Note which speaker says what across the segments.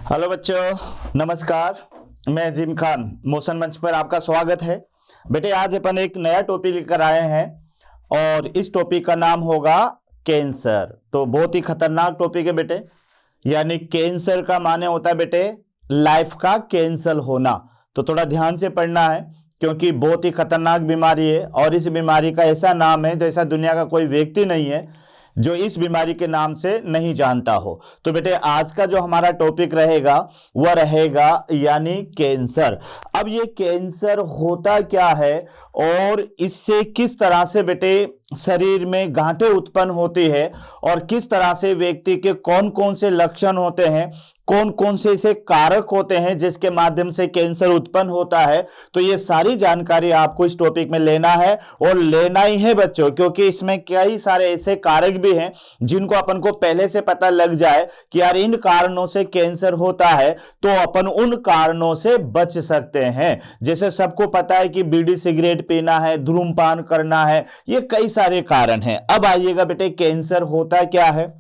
Speaker 1: Hello बच्चों, नमस्कार। मैं जिम खान मोशन मंच पर आपका स्वागत है। बेटे आज अपन एक नया टॉपिक लेकर आए हैं और इस टॉपिक का नाम होगा कैंसर। तो बहुत ही खतरनाक टॉपिक है बेटे। यानी कैंसर का माने होता है बेटे लाइफ का कैंसल होना। तो थोड़ा ध्यान से पढ़ना है क्योंकि बहुत ही खतरनाक बीमारी है और इस बीमारी का ऐसा नाम है जैसा दुनिया का कोई व्यक्ति नहीं है जो इस बीमारी के नाम से नहीं जानता हो। तो बेटे आज का जो हमारा टॉपिक रहेगा वह रहेगा यानी कैंसर। अब ये कैंसर होता क्या है और इससे किस तरह से बेटे शरीर में गांठें उत्पन्न होती है और किस तरह से व्यक्ति के कौन कौन से लक्षण होते हैं, कौन कौन से ऐसे कारक होते हैं जिसके माध्यम से कैंसर उत्पन्न होता है। तो ये सारी जानकारी आपको इस टॉपिक में लेना है और लेना ही है बच्चों, क्योंकि इसमें कई सारे ऐसे कारक भी हैं जिनको अपन को पहले से पता लग जाए कि यार इन कारणों से कैंसर होता है तो अपन उन कारणों से बच सकते हैं। जैसे सबको पता है कि बीड़ी सिगरेट पीना है, धूम्रपान करना है, ये कई सारे कारण हैं। अब आइएगा बेटे कैंसर होता क्या है।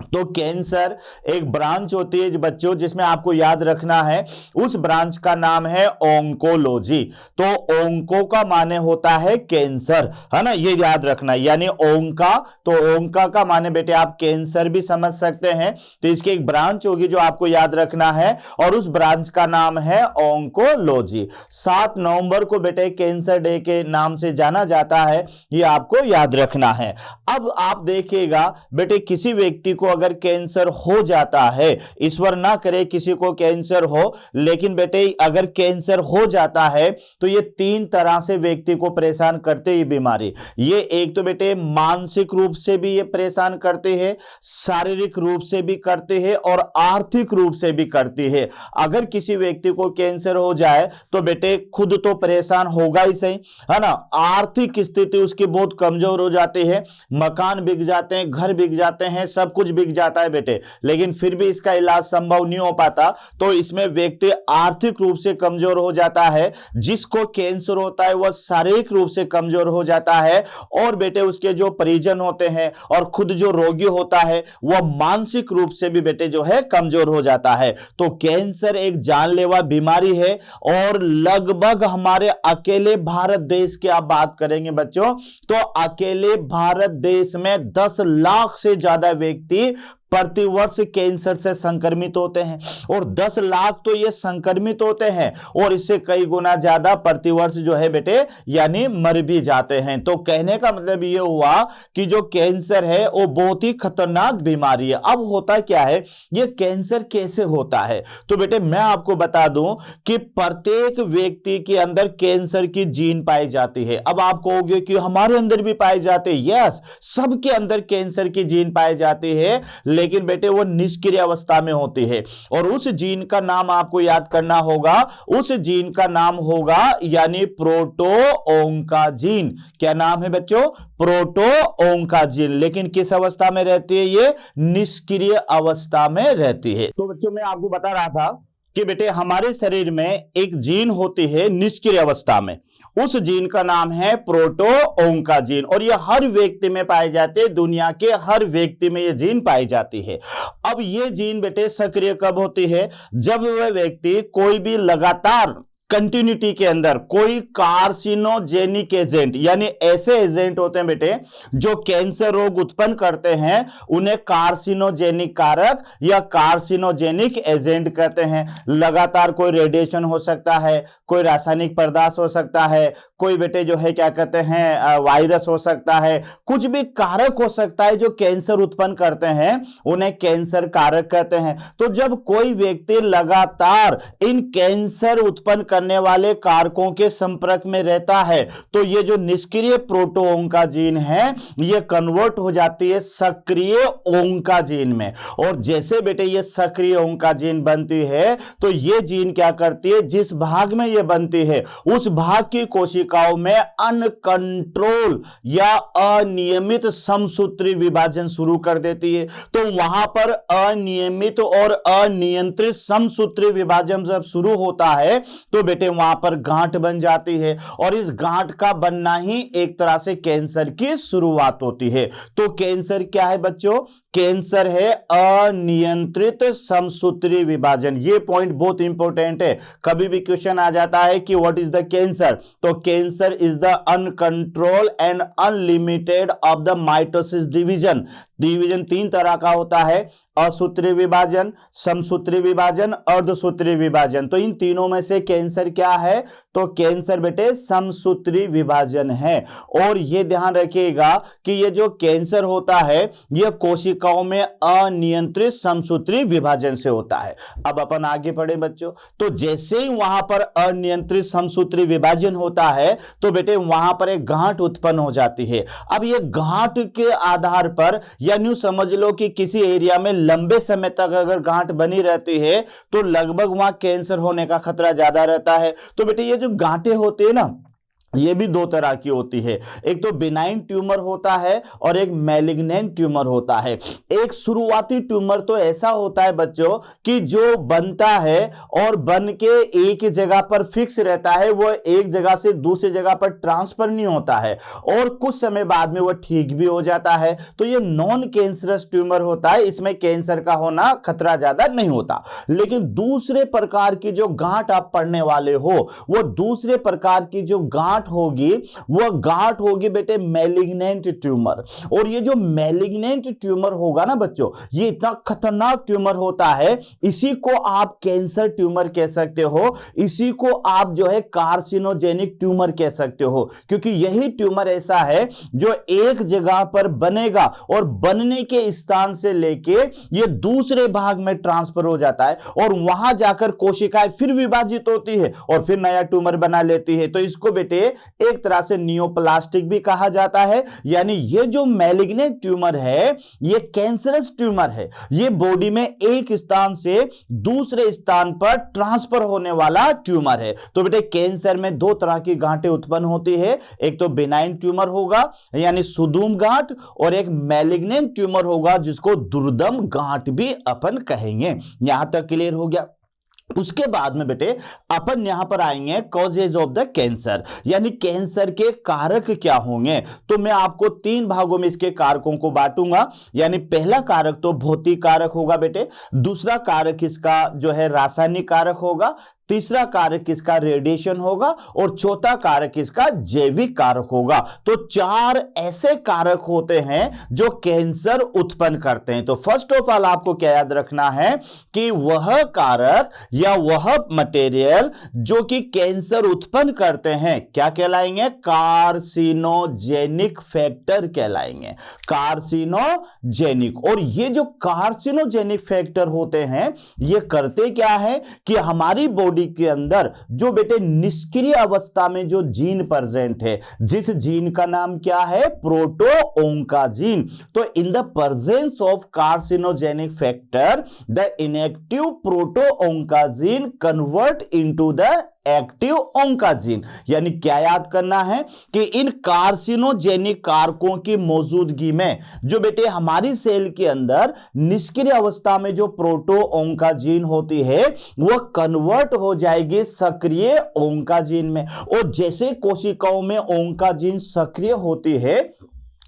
Speaker 1: तो कैंसर एक ब्रांच होती है बच्चों जिसमें आपको याद रखना है, उस ब्रांच का नाम है ओंकोलॉजी। तो ओंको का माने होता है कैंसर, है ना, ये याद रखना। यानी ओंका, तो ओंका का माने बेटे आप कैंसर भी समझ सकते हैं। तो इसकी एक ब्रांच होगी जो आपको याद रखना है और उस ब्रांच का नाम है ओंकोलॉजी। 7 नवंबर को बेटे कैंसर डे के नाम से जाना जाता है, ये आपको याद रखना है। अब आप देखिएगा बेटे किसी व्यक्ति को अगर कैंसर हो जाता है, ईश्वर ना करे किसी को कैंसर हो, लेकिन बेटे अगर कैंसर हो जाता है तो ये 3 तरह से व्यक्ति को परेशान करते ये बीमारी। ये एक तो बेटे मानसिक रूप से भी ये परेशान करते हैं, शारीरिक रूप से भी करते हैं और आर्थिक रूप से भी करती है। अगर किसी व्यक्ति को कैंसर हो जाए तो बेटे खुद तो परेशान होगा ही सही, है ना, आर्थिक स्थिति उसकी बहुत कमजोर हो जाती है, मकान बिक जाते हैं, घर बिक जाते हैं, सब कुछ बिक जाता है बेटे, लेकिन फिर भी इसका इलाज संभव नहीं हो पाता। तो इसमें व्यक्ति आर्थिक रूप से कमजोर हो जाता है, जिसको कैंसर होता है वह शारीरिक रूप से कमजोर हो जाता है और बेटे उसके जो परिजन होते हैं और खुद जो रोगी होता है वह मानसिक रूप से भी बेटे जो है कमजोर हो जाता है। तो कैंसर एक जानलेवा बीमारी है और लगभग हमारे अकेले भारत देश की आप बात करेंगे बच्चों तो अकेले भारत देश में 10 लाख से ज्यादा व्यक्ति प्रतिवर्ष कैंसर से संक्रमित होते हैं और 10 लाख तो ये संक्रमित होते हैं और इससे कई गुना ज्यादा प्रतिवर्ष जो है बेटे यानी मर भी जाते हैं। तो कहने का मतलब ये हुआ कि जो कैंसर है वो बहुत ही खतरनाक बीमारी है। अब होता क्या है, ये कैंसर कैसे होता है, तो बेटे मैं आपको बता दूं कि प्रत्येक व्यक्ति के अंदर कैंसर की जीन पाई जाती है। अब आप कहोगे कि हमारे अंदर भी पाई जाते हैं, यस, सबके अंदर कैंसर की जीन पाई जाती है, लेकिन बेटे वो निष्क्रिय अवस्था में होती है और उस जीन का नाम आपको याद करना होगा। उस जीन का नाम होगा यानी प्रोटोओंका जीन। क्या नाम है बच्चों? प्रोटोओंका जीन। लेकिन किस अवस्था में रहती है? ये निष्क्रिय अवस्था में रहती है। तो बच्चों मैं आपको बता रहा था कि बेटे हमारे शरीर में एक जीन होती है निष्क्रिय अवस्था में, उस जीन का नाम है प्रोटोओंका जीन और ये हर व्यक्ति में पाए जाते हैं, दुनिया के हर व्यक्ति में ये जीन पाई जाती है। अब ये जीन बेटे सक्रिय कब होती है? जब वह व्यक्ति कोई भी लगातार कंटिन्यूटी के अंदर कोई कार्सिनोजेनिक एजेंट, यानी ऐसे एजेंट होते हैं बेटे जो कैंसर रोग उत्पन्न करते हैं, उन्हें कार्सिनोजेनिक कारक या कार्सिनोजेनिक एजेंट कहते हैं। लगातार कोई रेडिएशन हो सकता है, कोई रासायनिक पदार्थ हो सकता है, कोई बेटे जो है क्या कहते हैं वायरस हो सकता है, कुछ भी कारक हो सकता है जो कैंसर उत्पन्न करते हैं, उन्हें कैंसर कारक कहते हैं। तो जब कोई व्यक्ति लगातार इन कैंसर उत्पन्न करने वाले कारकों के संपर्क में रहता है तो ये जो निष्क्रिय प्रोटोओंका जीन है ये कन्वर्ट हो जाती है सक्रिय ओंका जीन में। और जैसे बेटे ये सक्रिय ओंका जीन बनती है तो ये जीन क्या करती है, जिस भाग में ये बनती है उस भाग की कोशिकाओं में अनकंट्रोल या अनियमित समसूत्री विभाजन शुरू कर देती है। तो वहां पर अनियमित और अनियंत्रित समसूत्री विभाजन जब शुरू होता है तो बेटे वहां पर गांठ बन जाती है और इस गांठ का बनना ही एक तरह से कैंसर की शुरुआत होती है। तो कैंसर क्या है बच्चों? कैंसर है अनियंत्रित समसूत्री विभाजन। ये पॉइंट बहुत इंपॉर्टेंट है, कभी भी क्वेश्चन आ जाता है कि व्हाट इज द कैंसर, तो cancer is the uncontrol and unlimited of the mitosis division. Division तीन तरह का होता है, असूत्री विभाजन, समसूत्री विभाजन, अर्धसूत्री विभाजन। तो इन तीनों में से कैंसर क्या है, तो कैंसर बेटे समसूत्री विभाजन है। और ये ध्यान रखिएगा कि ये जो कैंसर होता है ये कोशिकाओं में अनियंत्रित समसूत्री विभाजन से होता है। अब अपन आगे बढ़े बच्चों, तो जैसे ही वहां पर अनियंत्रित समसूत्री विभाजन होता है तो बेटे वहां पर एक गांठ उत्पन्न हो जाती है। अब ये गांठ के आधार पर, या यूं समझ लो कि किसी एरिया में लंबे समय तक अगर गांठ बनी रहती है तो लगभग वहां कैंसर होने का खतरा ज्यादा रहता है। तो बेटे ये जो गांठें होती है ना, ये भी दो तरह की होती है, एक तो बिनाइन ट्यूमर होता है और एक मैलिग्नेंट ट्यूमर होता है। एक शुरुआती ट्यूमर तो ऐसा होता है बच्चों कि जो बनता है और बन के एक जगह पर फिक्स रहता है, वो एक जगह से दूसरी जगह पर ट्रांसफर नहीं होता है और कुछ समय बाद में वो ठीक भी हो जाता है। तो ये नॉन कैंसरस ट्यूमर होता है, इसमें कैंसर का होना खतरा ज्यादा नहीं होता। लेकिन दूसरे प्रकार की जो गांठ आप पढ़ने वाले हो, वो दूसरे प्रकार की जो गांठ होगी वो गांठ होगी बेटे मैलिग्नेंट ट्यूमर। और ये जो मैलिग्नेंट ट्यूमर होगा ना बच्चों, ये इतना खतरनाक ट्यूमर होता है, इसी को आप कैंसर ट्यूमर कह सकते हो, इसी को आप जो है कार्सिनोजेनिक ट्यूमर कह सकते हो, क्योंकि यही ट्यूमर ऐसा है जो एक जगह पर बनेगा और बनने के स्थान से लेके ये दूसरे भाग में ट्रांसफर हो जाता है और वहां जाकर कोशिकाएं फिर विभाजित होती है और फिर नया ट्यूमर बना लेती है। तो इसको बेटे एक तरह से नियोप्लास्टिक भी कहा जाता है। यानी ये जो मैलिग्नेंट ट्यूमर है ये कैंसरस ट्यूमर है, ये बॉडी में एक स्थान से दूसरे स्थान पर ट्रांसफर होने वाला ट्यूमर है। तो बेटे कैंसर में दो तरह की गांठें उत्पन्न होती है, एक तो बिनाइन ट्यूमर होगा यानी सुदूम गांठ, और एक मैलिग्नेंट ट्यूमर होगा जिसको दुर्दम गांठ भी अपन कहेंगे। यहां तक क्लियर हो गया। उसके बाद में बेटे अपन यहां पर आएंगे कॉजेज ऑफ द कैंसर, यानी कैंसर के कारक क्या होंगे। तो मैं आपको तीन भागों में इसके कारकों को बांटूंगा। यानी पहला कारक तो भौतिक कारक होगा बेटे, दूसरा कारक इसका जो है रासायनिक कारक होगा, तीसरा कारक इसका रेडिएशन होगा और चौथा कारक इसका जैविक कारक होगा। तो चार ऐसे कारक होते हैं जो कैंसर उत्पन्न करते हैं। तो फर्स्ट ऑफ ऑल आपको क्या याद रखना है कि वह कारक या वह मटेरियल जो कि कैंसर उत्पन्न करते हैं क्या कहलाएंगे, कार्सिनोजेनिक फैक्टर कहलाएंगे, कार्सिनोजेनिक। और ये जो कार्सिनोजेनिक फैक्टर होते हैं ये करते क्या है कि हमारी बॉडी के अंदर जो बेटे निष्क्रिय अवस्था में जो जीन प्रेजेंट है, जिस जीन का नाम क्या है, प्रोटोओंकाजीन। तो in the presence of carcinogenic factor the inactive proto oncogene convert into the active oncogene. यानी क्या याद करना है कि इन कार्सिनोजेनिक कारकों की मौजूदगी में जो बेटे हमारी सेल के अंदर निष्क्रिय अवस्था में जो प्रोटोओंकाजीन होती है वह कन्वर्ट हो जाएगी सक्रिय ओंकाजीन में। और जैसे कोशिकाओं में ओंकाजीन सक्रिय होती है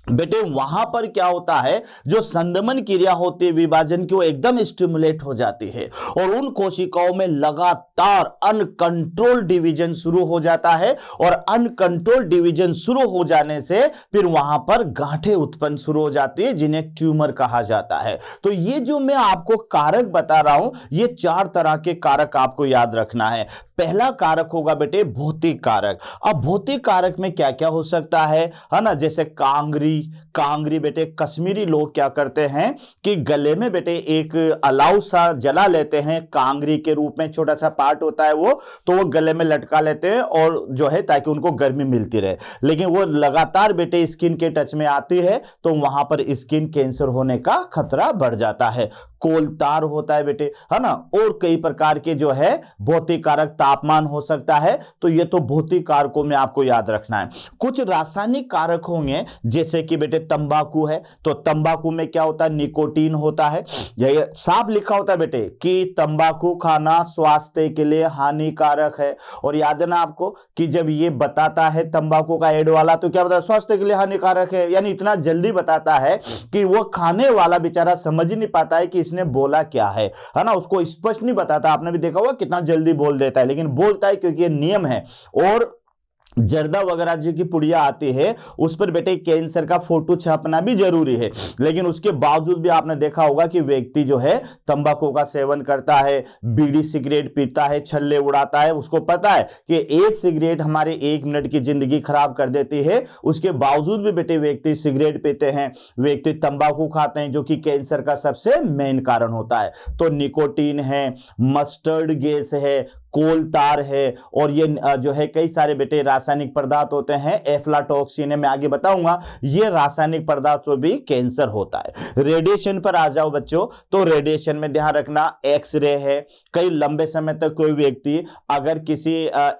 Speaker 1: बेटे वहां पर क्या होता है, जो संदमन क्रिया होती है विभाजन की वो एकदम स्टिमुलेट हो जाती है और उन कोशिकाओं में लगातार अनकंट्रोल डिवीजन शुरू हो जाता है और अनकंट्रोल डिवीजन शुरू हो जाने से फिर वहां पर गांठें उत्पन्न शुरू हो जाती है जिन्हें ट्यूमर कहा जाता है। तो ये जो मैं आपको कारक बता रहा हूं ये चार तरह के कारक आपको याद रखना है। पहला कारक होगा बेटे भौतिक कारक। अब भौतिक कारक में क्या क्या हो सकता है ना, जैसे कांगरी बेटे कश्मीरी लोग क्या करते हैं कि गले में बेटे एक अलाव सा जला लेते हैं, कांगरी के रूप में छोटा सा पार्ट होता है वो, तो वो गले में लटका लेते हैं और जो है ताकि उनको गर्मी मिलती रहे। लेकिन वो लगातार बेटे स्किन के टच में आती है तो वहां पर स्किन कैंसर होने का खतरा बढ़ जाता है। कोलतार होता है बेटे, है ना, और कई प्रकार के जो है भौतिक कारक, तापमान हो सकता है। तो ये तो भौतिक कारकों में आपको याद रखना है। कुछ रासायनिक कारक होंगे, जैसे कि बेटे तंबाकू है, तो तंबाकू में क्या होता है, निकोटीन होता है। ये साफ लिखा होता है बेटे कि तंबाकू खाना स्वास्थ्य के लिए हानिकारक है। और याद है ना आपको कि जब ये बताता है तंबाकू का एड वाला, तो क्या बताता है, स्वास्थ्य के लिए हानिकारक है। यानी इतना जल्दी बताता है कि वो खाने वाला बेचारा समझ ही नहीं पाता है कि इसने बोला क्या है ना, उसको स्पष्ट नहीं बताता। आपने भी देखा होगा कितना जल्दी बोल देता है, लेकिन बोलता है क्योंकि ये नियम है। और जर्दा वगैरह जो की पुड़िया आती है उस पर बेटे कैंसर का फोटो छापना भी जरूरी है, लेकिन उसके बावजूद भी आपने देखा होगा कि व्यक्ति जो है तंबाकू का सेवन करता है, बीड़ी सिगरेट पीता है, छल्ले उड़ाता है। उसको पता है कि एक सिगरेट हमारे 1 मिनट की जिंदगी खराब कर देती है, उसके बावजूद भी बेटे व्यक्ति सिगरेट पीते हैं, व्यक्ति तंबाकू खाते हैं, जो कि कैंसर का सबसे मेन कारण होता है। तो निकोटीन है, मस्टर्ड गैस है, कोलतार है, और ये जो है कई सारे बेटे रासायनिक पदार्थ होते हैं, एफ्लाटॉक्सिन है, मैं आगे बताऊंगा। ये रासायनिक पदार्थों भी कैंसर होता है। रेडिएशन पर आ जाओ बच्चों, तो रेडिएशन में ध्यान रखना, एक्सरे है। कई लंबे समय तक कोई व्यक्ति अगर किसी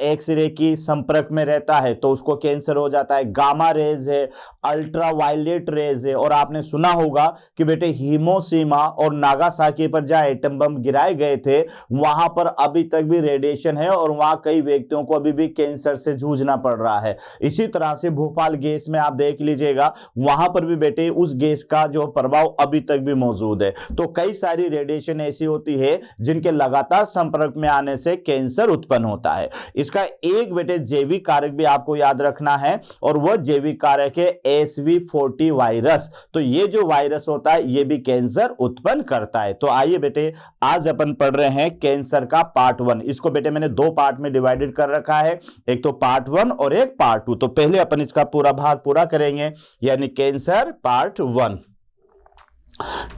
Speaker 1: एक्सरे की संपर्क में रहता है तो उसको कैंसर हो जाता है। गामा रेज है, अल्ट्रावायलेट रेज है, और आपने सुना होगा कि बेटे हिरोशिमा और नागासाकी पर जहां एटम बम गिराए गए थे, वहां पर अभी तक भी रेडिएशन है, और वहां कई व्यक्तियों को अभी भी कैंसर से जूझना पड़ रहा है। इसी तरह से भोपाल गैस में आप देख लीजिएगा, वहां पर भी बेटे उस गैस का जो प्रभाव अभी तक भी मौजूद है। तो कई सारी रेडिएशन ऐसी होती है जिनके लगातार संपर्क में आने से कैंसर उत्पन्न होता है। इसका एक बेटे जैविक कारक भी आपको याद रखना है, और वह जैविक कारक है SV40 वायरस। तो ये जो वायरस होता है ये भी कैंसर उत्पन्न करता है। तो आइए बेटे आज अपन पढ़ रहे हैं कैंसर का पार्ट 1। इसको बेटे मैंने 2 पार्ट में डिवाइडेड कर रखा है, एक तो पार्ट 1 और एक पार्ट 2। तो पहले अपन इसका पूरा भाग पूरा करेंगे, यानी कैंसर पार्ट 1।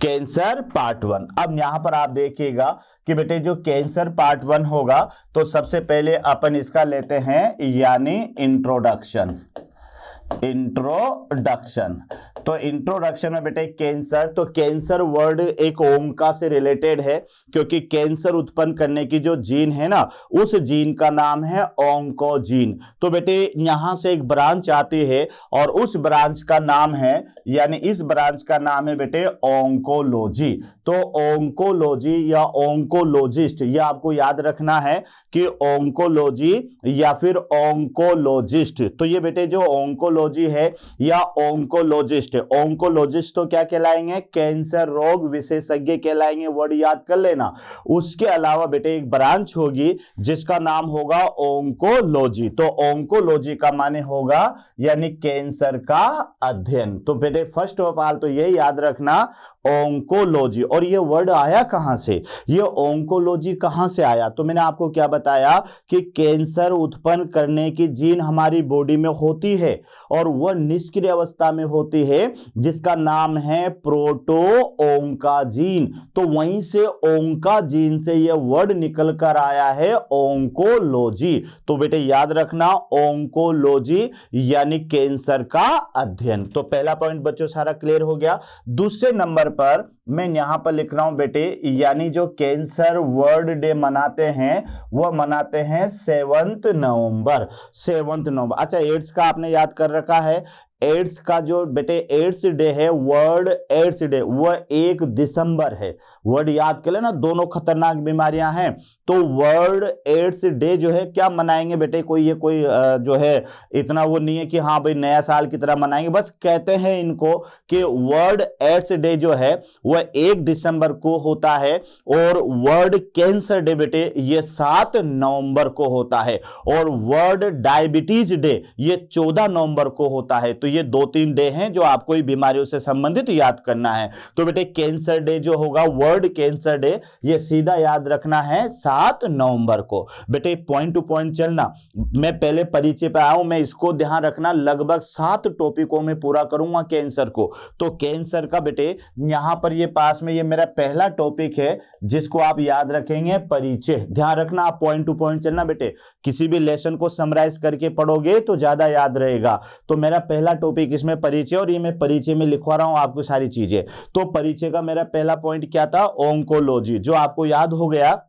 Speaker 1: Cancer part 1। अब यहां पर आप देखिएगा कि बेटे जो कैंसर पार्ट 1 होगा, तो सबसे पहले अपन इसका लेते हैं यानी इंट्रोडक्शन। इंट्रोडक्शन, तो इंट्रोडक्शन में बेटे कैंसर, तो कैंसर वर्ड एक ओंका से रिलेटेड है, क्योंकि कैंसर उत्पन्न करने की जो जीन है ना, उस जीन का नाम है ओंकोजीन। तो बेटे यहां से एक ब्रांच आती है, और उस ब्रांच का नाम है, यानी इस ब्रांच का नाम है बेटे ओंकोलॉजी। तो ओंकोलॉजी या ओंकोलॉजिस्ट, ये आपको याद रखना है कि ओंकोलॉजी या फिर ओंकोलॉजिस्ट। तो ये बेटे जो ओंकोलॉजी है या ओंकोलॉजिस्ट, ओंकोलॉजिस्ट तो क्या कहलाएंगे, कैंसर रोग विशेषज्ञ कहलाएंगे, वर्ड याद कर लेना। उसके अलावा बेटे एक ब्रांच होगी जिसका नाम होगा ओंकोलॉजी। तो ओंकोलॉजी का माने होगा यानी कैंसर का अध्ययन। तो बेटे फर्स्ट ऑफ ऑल तो ये याद रखना ओंकोलॉजी। और ये वर्ड आया कहां से, ये ओंकोलॉजी कहां से आया, तो मैंने आपको क्या बताया कि कैंसर उत्पन्न करने की जीन हमारी बॉडी में होती है, और वह निष्क्रिय अवस्था में होती है, जिसका नाम है प्रोटो ओंकाजीन। तो वहीं से ओंकाजीन से यह वर्ड निकल कर आया है ओंकोलॉजी। तो बेटे याद रखना ओंकोलॉजी यानी कैंसर का अध्ययन। तो पहला पॉइंट बच्चों सारा क्लियर हो गया। दूसरे नंबर पर मैं यहां पर लिख रहा हूं बेटे, यानी जो कैंसर वर्ल्ड डे मनाते हैं वह मनाते हैं 7 नवंबर। 7 नवंबर। अच्छा, एड्स का आपने याद कर रखा है। एड्स का जो बेटे एड्स डे है, वर्ल्ड एड्स डे, वह 1 दिसंबर है। वर्ड याद कर लेना, दोनों खतरनाक बीमारियां हैं। तो वर्ल्ड एड्स डे जो है क्या मनाएंगे बेटे, कोई जो है इतना वो नहीं है कि हाँ भाई नया साल की तरह मनाएंगे, बस कहते हैं इनको कि वर्ल्ड एड्स डे जो है वह 1 दिसंबर को होता है, और वर्ल्ड कैंसर डे बेटे ये 7 नवंबर को होता है, और वर्ल्ड डायबिटीज डे ये 14 नवंबर को होता है। तो ये 2-3 डे हैं जो आपको बीमारियों से संबंधित याद करना है। तो बेटे कैंसर डे जो होगा, वर्ल्ड कैंसर डे, ये सीधा याद रखना है 7 नवंबर को। बेटे पॉइंट टू पॉइंट चलना, मैं पहले परिचय पे आया हूं, मैं इसको ध्यान रखना, लगभग 7 टॉपिकों में पूरा करूंगा कैंसर को। तो कैंसर का बेटे यहां पर ये पास में ये मेरा पहला टॉपिक है जिसको आप याद रखेंगे परिचय। ध्यान रखना, आप पॉइंट टू पॉइंट चलना बेटे, किसी भी लेसन को समराइज करके पढ़ोगे तो ज्यादा याद रहेगा। तो मेरा पहला टॉपिक इसमें परिचय, और ये मैं परिचय में लिखवा रहा हूं आपको सारी चीजें। तो परिचय का मेरा पहला पॉइंट क्या था, ओंकोलॉजी, जो आपको याद हो गया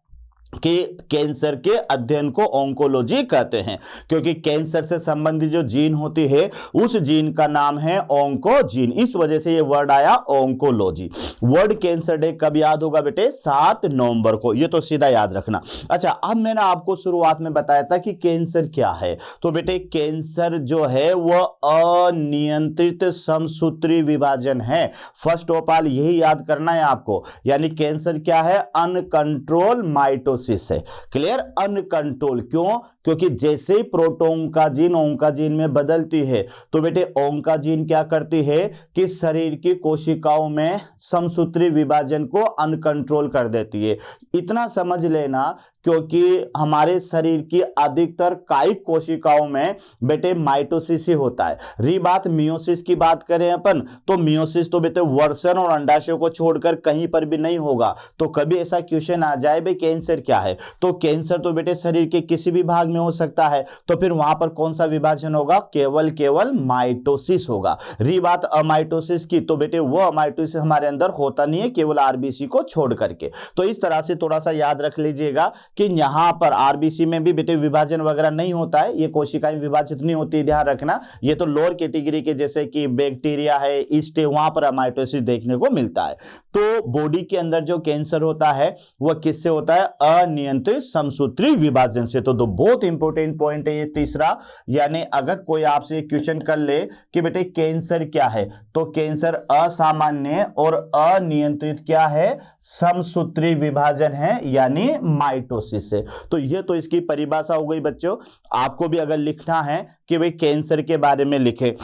Speaker 1: कि कैंसर के अध्ययन को ओंकोलॉजी कहते हैं, क्योंकि कैंसर से संबंधित जो जीन होती है उस जीन का नाम है ओंकोजीन, इस वजह से ये वर्ड आया ओंकोलॉजी। वर्ल्ड कैंसर डे कब याद होगा बेटे? 7 नवंबर को, ये तो सीधा याद रखना। अच्छा, अब मैंने आपको शुरुआत में बताया था कि कैंसर क्या है, तो बेटे कैंसर जो है वह अनियंत्रित समसूत्री विभाजन है। फर्स्ट ऑफ ऑल यही याद करना है आपको, यानी कैंसर क्या है? अनकंट्रोल माइटोसिस है। क्लियर? अनकंट्रोल क्यों? क्योंकि जैसे ही प्रोटोन का जीन ओंकाजीन में बदलती है तो बेटे ओंकाजीन क्या करती है कि शरीर की कोशिकाओं में समसूत्री विभाजन को अनकंट्रोल कर देती है। इतना समझ लेना, क्योंकि हमारे शरीर की अधिकतर कायिक कोशिकाओं में बेटे माइटोसिस ही होता है। रही बात मियोसिस की, बात करें अपन, तो मियोसिस तो बेटे वर्षण और अंडाशय को छोड़कर कहीं पर भी नहीं होगा। तो कभी ऐसा क्वेश्चन आ जाए भाई कैंसर क्या है, तो कैंसर तो बेटे शरीर के किसी भी भाग में हो सकता है, तो फिर वहां पर कौन सा विभाजन होगा? केवल माइटोसिस होगा। रही बात अमाइटोसिस की, तो बेटे वो अमाइटोसिस हमारे अंदर होता नहीं है, केवल आरबीसी को छोड़ करके। तो इस तरह से थोड़ा सा याद रख लीजिएगा कि यहां पर आरबीसी में भी बेटे विभाजन वगैरह नहीं होता है, ये कोशिकाएं विभाजित नहीं होती, ध्यान रखना। ये तो लोअर कैटेगरी के जैसे कि बैक्टीरिया है, ईस्ट है, वहां पर अमाइटोसिस देखने को मिलता है। तो बॉडी के अंदर जो कैंसर होता है वह किससे होता है? अनियंत्रित समसूत्री विभाजन से। तो बहुत इंपॉर्टेंट पॉइंट है ये तीसरा, यानी अगर कोई आपसे क्वेश्चन कर ले कि बेटे कैंसर क्या है, तो कैंसर असामान्य और अनियंत्रित क्या है? समसूत्री विभाजन है, यानी माइटोसिस है। तो ये तो इसकी परिभाषा हो गई बच्चों। आपको भी अगर लिखना है कि भाई कैंसर के बारे में लिखे,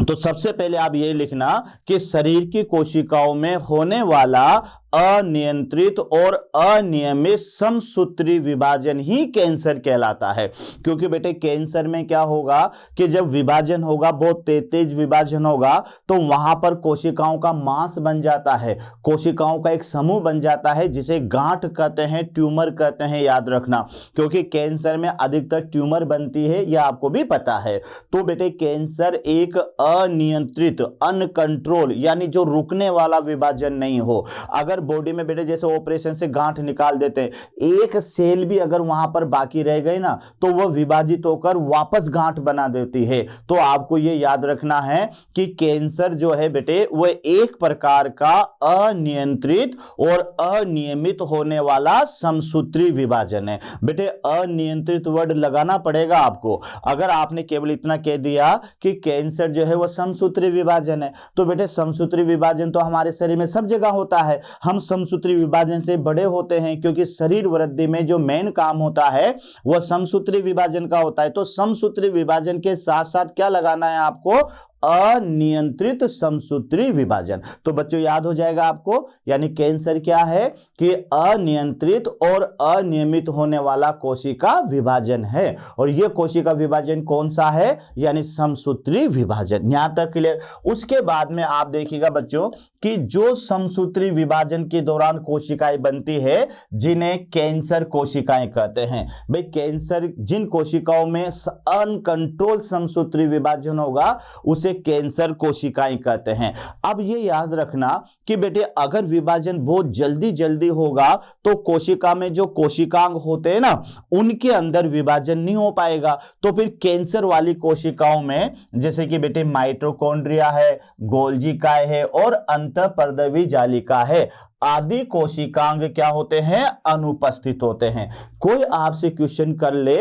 Speaker 1: तो सबसे पहले आप ये लिखना कि शरीर की कोशिकाओं में होने वाला अनियंत्रित और अनियमित समसूत्री विभाजन ही कैंसर कहलाता है। क्योंकि बेटे कैंसर में क्या होगा कि जब विभाजन होगा, बहुत तेज विभाजन होगा, तो वहां पर कोशिकाओं का मास बन जाता है, कोशिकाओं का एक समूह बन जाता है, जिसे गांठ कहते हैं, ट्यूमर कहते हैं, याद रखना। क्योंकि कैंसर में अधिकतर ट्यूमर बनती है, यह आपको भी पता है। तो बेटे कैंसर एक अनियंत्रित, अनकंट्रोल, यानी जो रुकने वाला विभाजन नहीं हो। अगर बॉडी में बेटे जैसे ऑपरेशन से गांठ निकाल देते हैं, एक सेल भी अगर वहां पर बाकी रह गई ना, तो वह विभाजित होकर वापस गांठ बना देती है। तो आपको यह याद रखना है कि कैंसर जो है बेटे वह एक प्रकार का अनियंत्रित और अनियमित होने वाला समसूत्री विभाजन है। बेटे अनियंत्रित वर्ड लगाना पड़ेगा आपको। अगर आपने केवल इतना कह दिया कि कैंसर जो है वह समसूत्री विभाजन है, तो बेटे समसूत्री विभाजन तो हमारे शरीर में सब जगह होता है। हम समसूत्री विभाजन से बड़े होते हैं, क्योंकि शरीर वृद्धि में जो मेन काम होता है वह समसूत्री विभाजन का होता है। तो समसूत्री विभाजन के साथ साथ क्या लगाना है आपको? अनियंत्रित समसूत्री विभाजन। तो बच्चों याद हो जाएगा आपको, यानी कैंसर क्या है कि अनियंत्रित और अनियमित होने वाला कोशिका विभाजन है। और यह कोशिका विभाजन कौन सा है? यानी समसूत्री विभाजन। यहां तक क्लियर? उसके बाद में आप देखिएगा बच्चों कि जो समसूत्री विभाजन के दौरान कोशिकाएं बनती है, जिन्हें कैंसर कोशिकाएं कहते हैं। भाई कैंसर जिन कोशिकाओं में अनकंट्रोल समसूत्री विभाजन होगा उसे कैंसर कोशिकाएं कहते हैं। अब ये याद रखना कि बेटे अगर विभाजन बहुत जल्दी होगा तो कोशिका में जो कोशिकांग होते हैं ना, उनके अंदर विभाजन नहीं हो पाएगा। तो फिर कैंसर वाली कोशिकाओं में जैसे कि बेटे माइटोकॉन्ड्रिया है, गोल्जी काय है और अंतःपर्दवी जालिका है, आदि कोशिकांग क्या होते हैं? अनुपस्थित होते हैं। कोई आपसे क्वेश्चन कर ले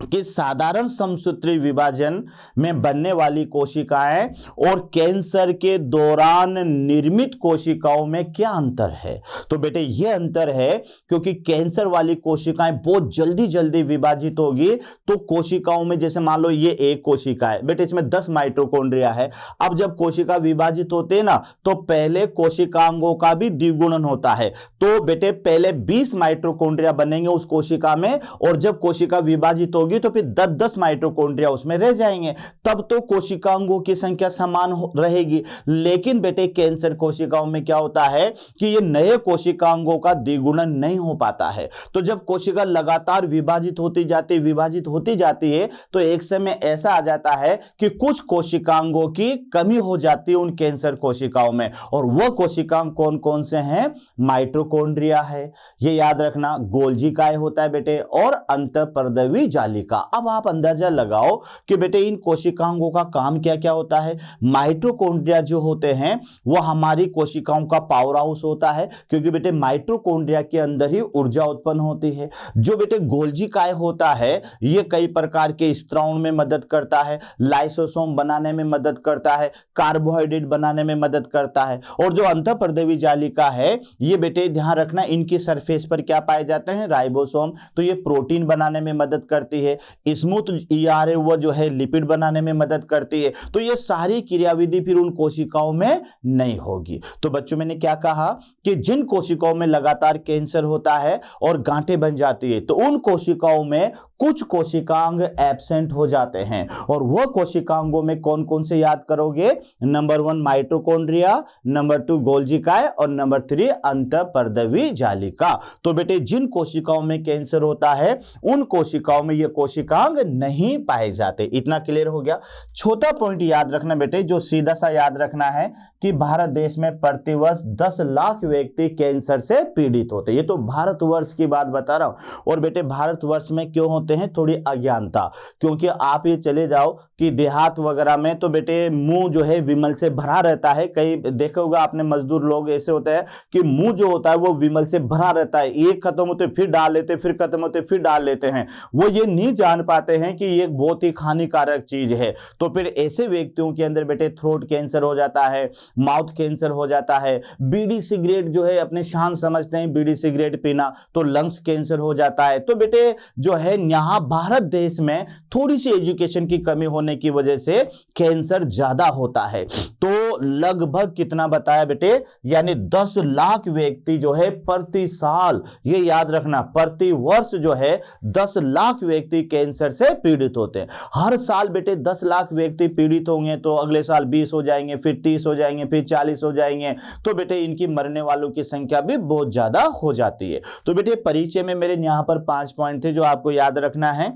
Speaker 1: कि साधारण समसूत्री विभाजन में बनने वाली कोशिकाएं और कैंसर के दौरान निर्मित कोशिकाओं में क्या अंतर है? तो बेटे यह अंतर है क्योंकि कैंसर वाली कोशिकाएं बहुत जल्दी विभाजित होगी। तो कोशिकाओं में जैसे मान लो ये एक कोशिका है बेटे, इसमें 10 माइटोकॉन्ड्रिया है। अब जब कोशिका विभाजित होते हैं ना, तो पहले कोशिकांगों का भी द्विगुणन होता है। तो बेटे पहले 20 माइटोकॉन्ड्रिया बनेंगे उस कोशिका में, और जब कोशिका विभाजित होगी तो फिर 10-10 माइटोकॉन्ड्रिया उसमें रह जाएंगे, तब तो कोशिकांगों की संख्या समान रहेगी। लेकिन बेटे कैंसर कोशिकाओं में क्या होता है कि ये नए कोशिकांगों का द्विगुणन नहीं हो पाता है। तो जब कोशिका लगातार विभाजित होती जाती है तो एक समय ऐसा आ जाता है कि कुछ कोशिकांगों की कमी हो जाती है उन कैंसर कोशिकाओं में, और वह कोशिकांग कौन कौन से हैं? माइटोकॉन्ड्रिया है, ये याद रखना, गोल्जी काय होता है बेटे, और अंतःपर्दवी जालिका। अब आप अंदाजा लगाओ कि बेटे इन कोशिकांगों का काम क्या क्या होता है। माइटोकॉन्ड्रिया जो होते हैं वो हमारी कोशिकाओं का पावर हाउस होता है, क्योंकि बेटे माइटोकॉन्ड्रिया के अंदर ही ऊर्जा उत्पन्न होती है। जो बेटे गोल्जी काय होता है ये कई प्रकार के स्त्रावण में मदद करता है, लाइसोसोम बनाने में मदद करता है, कार्बोहाइड्रेट बनाने में मदद करता है। और जो अंतःपर्दवी जालिका है ये बेटे ध्यान रखना इनकी सरफेस पर क्या पाए जाते हैं? राइबोसोम, तो ये प्रोटीन बनाने में मदद करती है। स्मूथ ईआर है वो जो है लिपिड बनाने में मदद करती है। तो ये सारी क्रियाविधि फिर उन कोशिकाओं में नहीं होगी। तो बच्चों मैंने क्या कहा कि जिन कोशिकाओं में लगातार कैंसर होता है और गांठें बन जाती है तो उन कोशिकाओं में कुछ कोशिकांग एब्सेंट हो जाते हैं, और वह कोशिकांगों में कौन कौन से याद करोगे? नंबर 1 माइटोकॉन्ड्रिया, नंबर 2 गोल्जी काय, और नंबर 3 अंतःपर्दवी जालिका। तो बेटे जिन कोशिकाओं में कैंसर होता है उन कोशिकाओं में ये कोशिकांग नहीं पाए जाते। इतना क्लियर हो गया। छोटा पॉइंट याद रखना बेटे, जो सीधा सा याद रखना है कि भारत देश में प्रतिवर्ष 10 लाख व्यक्ति कैंसर से पीड़ित होते हैं। ये तो भारतवर्ष की बात बता रहा हूं। और बेटे भारतवर्ष में क्यों होते हैं? थोड़ी अज्ञानता, क्योंकि आप ये चले जाओ कि देहात वगैरह में तो बेटे मुंह जो है विमल से भरा रहता है। कई देखे होगा आपने मजदूर लोग ऐसे होते हैं कि मुंह जो होता है वो विमल से भरा रहता है, एक खत्म होते फिर डाल लेते, फिर खत्म होते फिर डाल लेते हैं। वो ये नहीं जान पाते हैं कि ये बहुत ही हानिकारक चीज है। तो फिर ऐसे व्यक्तियों के अंदर बेटे थ्रोट कैंसर हो जाता है, माउथ कैंसर हो जाता है। बीड़ी सिगरेट जो है अपने शान समझते हैं बीड़ी सिगरेट पीना, तो लंग्स कैंसर हो जाता है। तो बेटे जो है यहाँ भारत देश में थोड़ी सी एजुकेशन की कमी होने की वजह से कैंसर ज्यादा होता है। तो लगभग कितना बताया बेटे? यानी 10 लाख व्यक्ति जो है प्रति साल, ये याद रखना, प्रति वर्ष जो है 10 लाख व्यक्ति कैंसर से पीड़ित होते हैं। हर साल बेटे 10 लाख व्यक्ति पीड़ित होंगे तो अगले साल 20 हो जाएंगे, फिर 30 हो जाएंगे, फिर 40 हो जाएंगे। तो बेटे इनकी मरने वालों की संख्या भी बहुत ज्यादा हो जाती है। तो बेटे परिचय में मेरे यहां पर 5 पॉइंट थे जो आपको याद रखना है।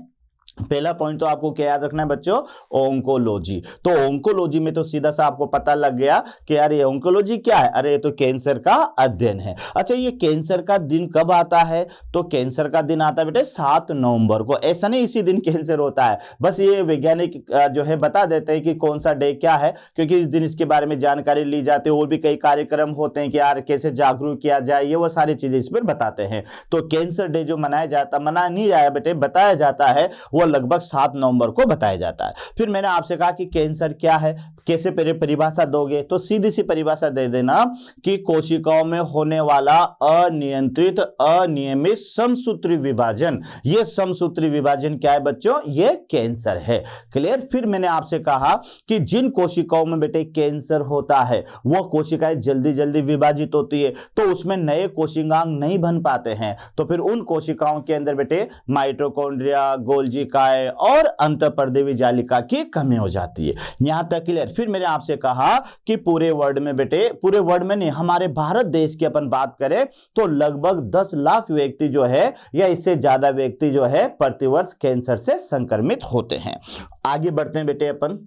Speaker 1: पहला पॉइंट तो आपको क्या याद रखना है बच्चों? ओंकोलॉजी। तो ओंकोलॉजी में तो सीधा सा आपको पता लग गया कि यार ये ओंकोलॉजी क्या है? अरे ये तो कैंसर का अध्ययन है। अच्छा ये कैंसर का दिन कब आता है? तो कैंसर का दिन आता है बेटे 7 नवंबर को। ऐसा नहीं इसी दिन कैंसर होता है, बस ये वैज्ञानिक जो है बता देते हैं कि कौन सा डे क्या है, क्योंकि इस दिन इसके बारे में जानकारी ली जाती है। और भी कई कार्यक्रम होते हैं कि यार कैसे जागरूक किया जाए, ये वो सारी चीजें इस पर बताते हैं। तो कैंसर डे जो मनाया नहीं जाए बेटे, बताया जाता है, वो लगभग 7 नवंबर को बताया जाता है। फिर मैंने आपसे कहा कि कैंसर क्या है, कैसे परिभाषा दोगे? तो सीधी सी परिभाषा दे देना कि कोशिकाओं में होने वाला अनियंत्रित अनियमित समसूत्री विभाजन। ये समसूत्री विभाजन क्या है बच्चों? ये कैंसर है। क्लियर? फिर मैंने आपसे कहा कि जिन कोशिकाओं में बेटे कैंसर होता है वह कोशिकाएं जल्दी जल्दी विभाजित होती है, तो उसमें नए कोशिकांग नहीं बन पाते हैं। तो फिर उन कोशिकाओं के अंदर बेटे माइटोकॉन्ड्रिया, गोल्जी काय और अंतःपर्दवी जालिका की कमी हो जाती है। यहां तक क्लियर? फिर मैंने आपसे कहा कि पूरे वर्ल्ड में बेटे, पूरे वर्ल्ड में नहीं, हमारे भारत देश की अपन बात करें तो लगभग 10 लाख व्यक्ति जो है या इससे ज्यादा व्यक्ति जो है प्रतिवर्ष कैंसर से संक्रमित होते हैं। आगे बढ़ते हैं बेटे अपन।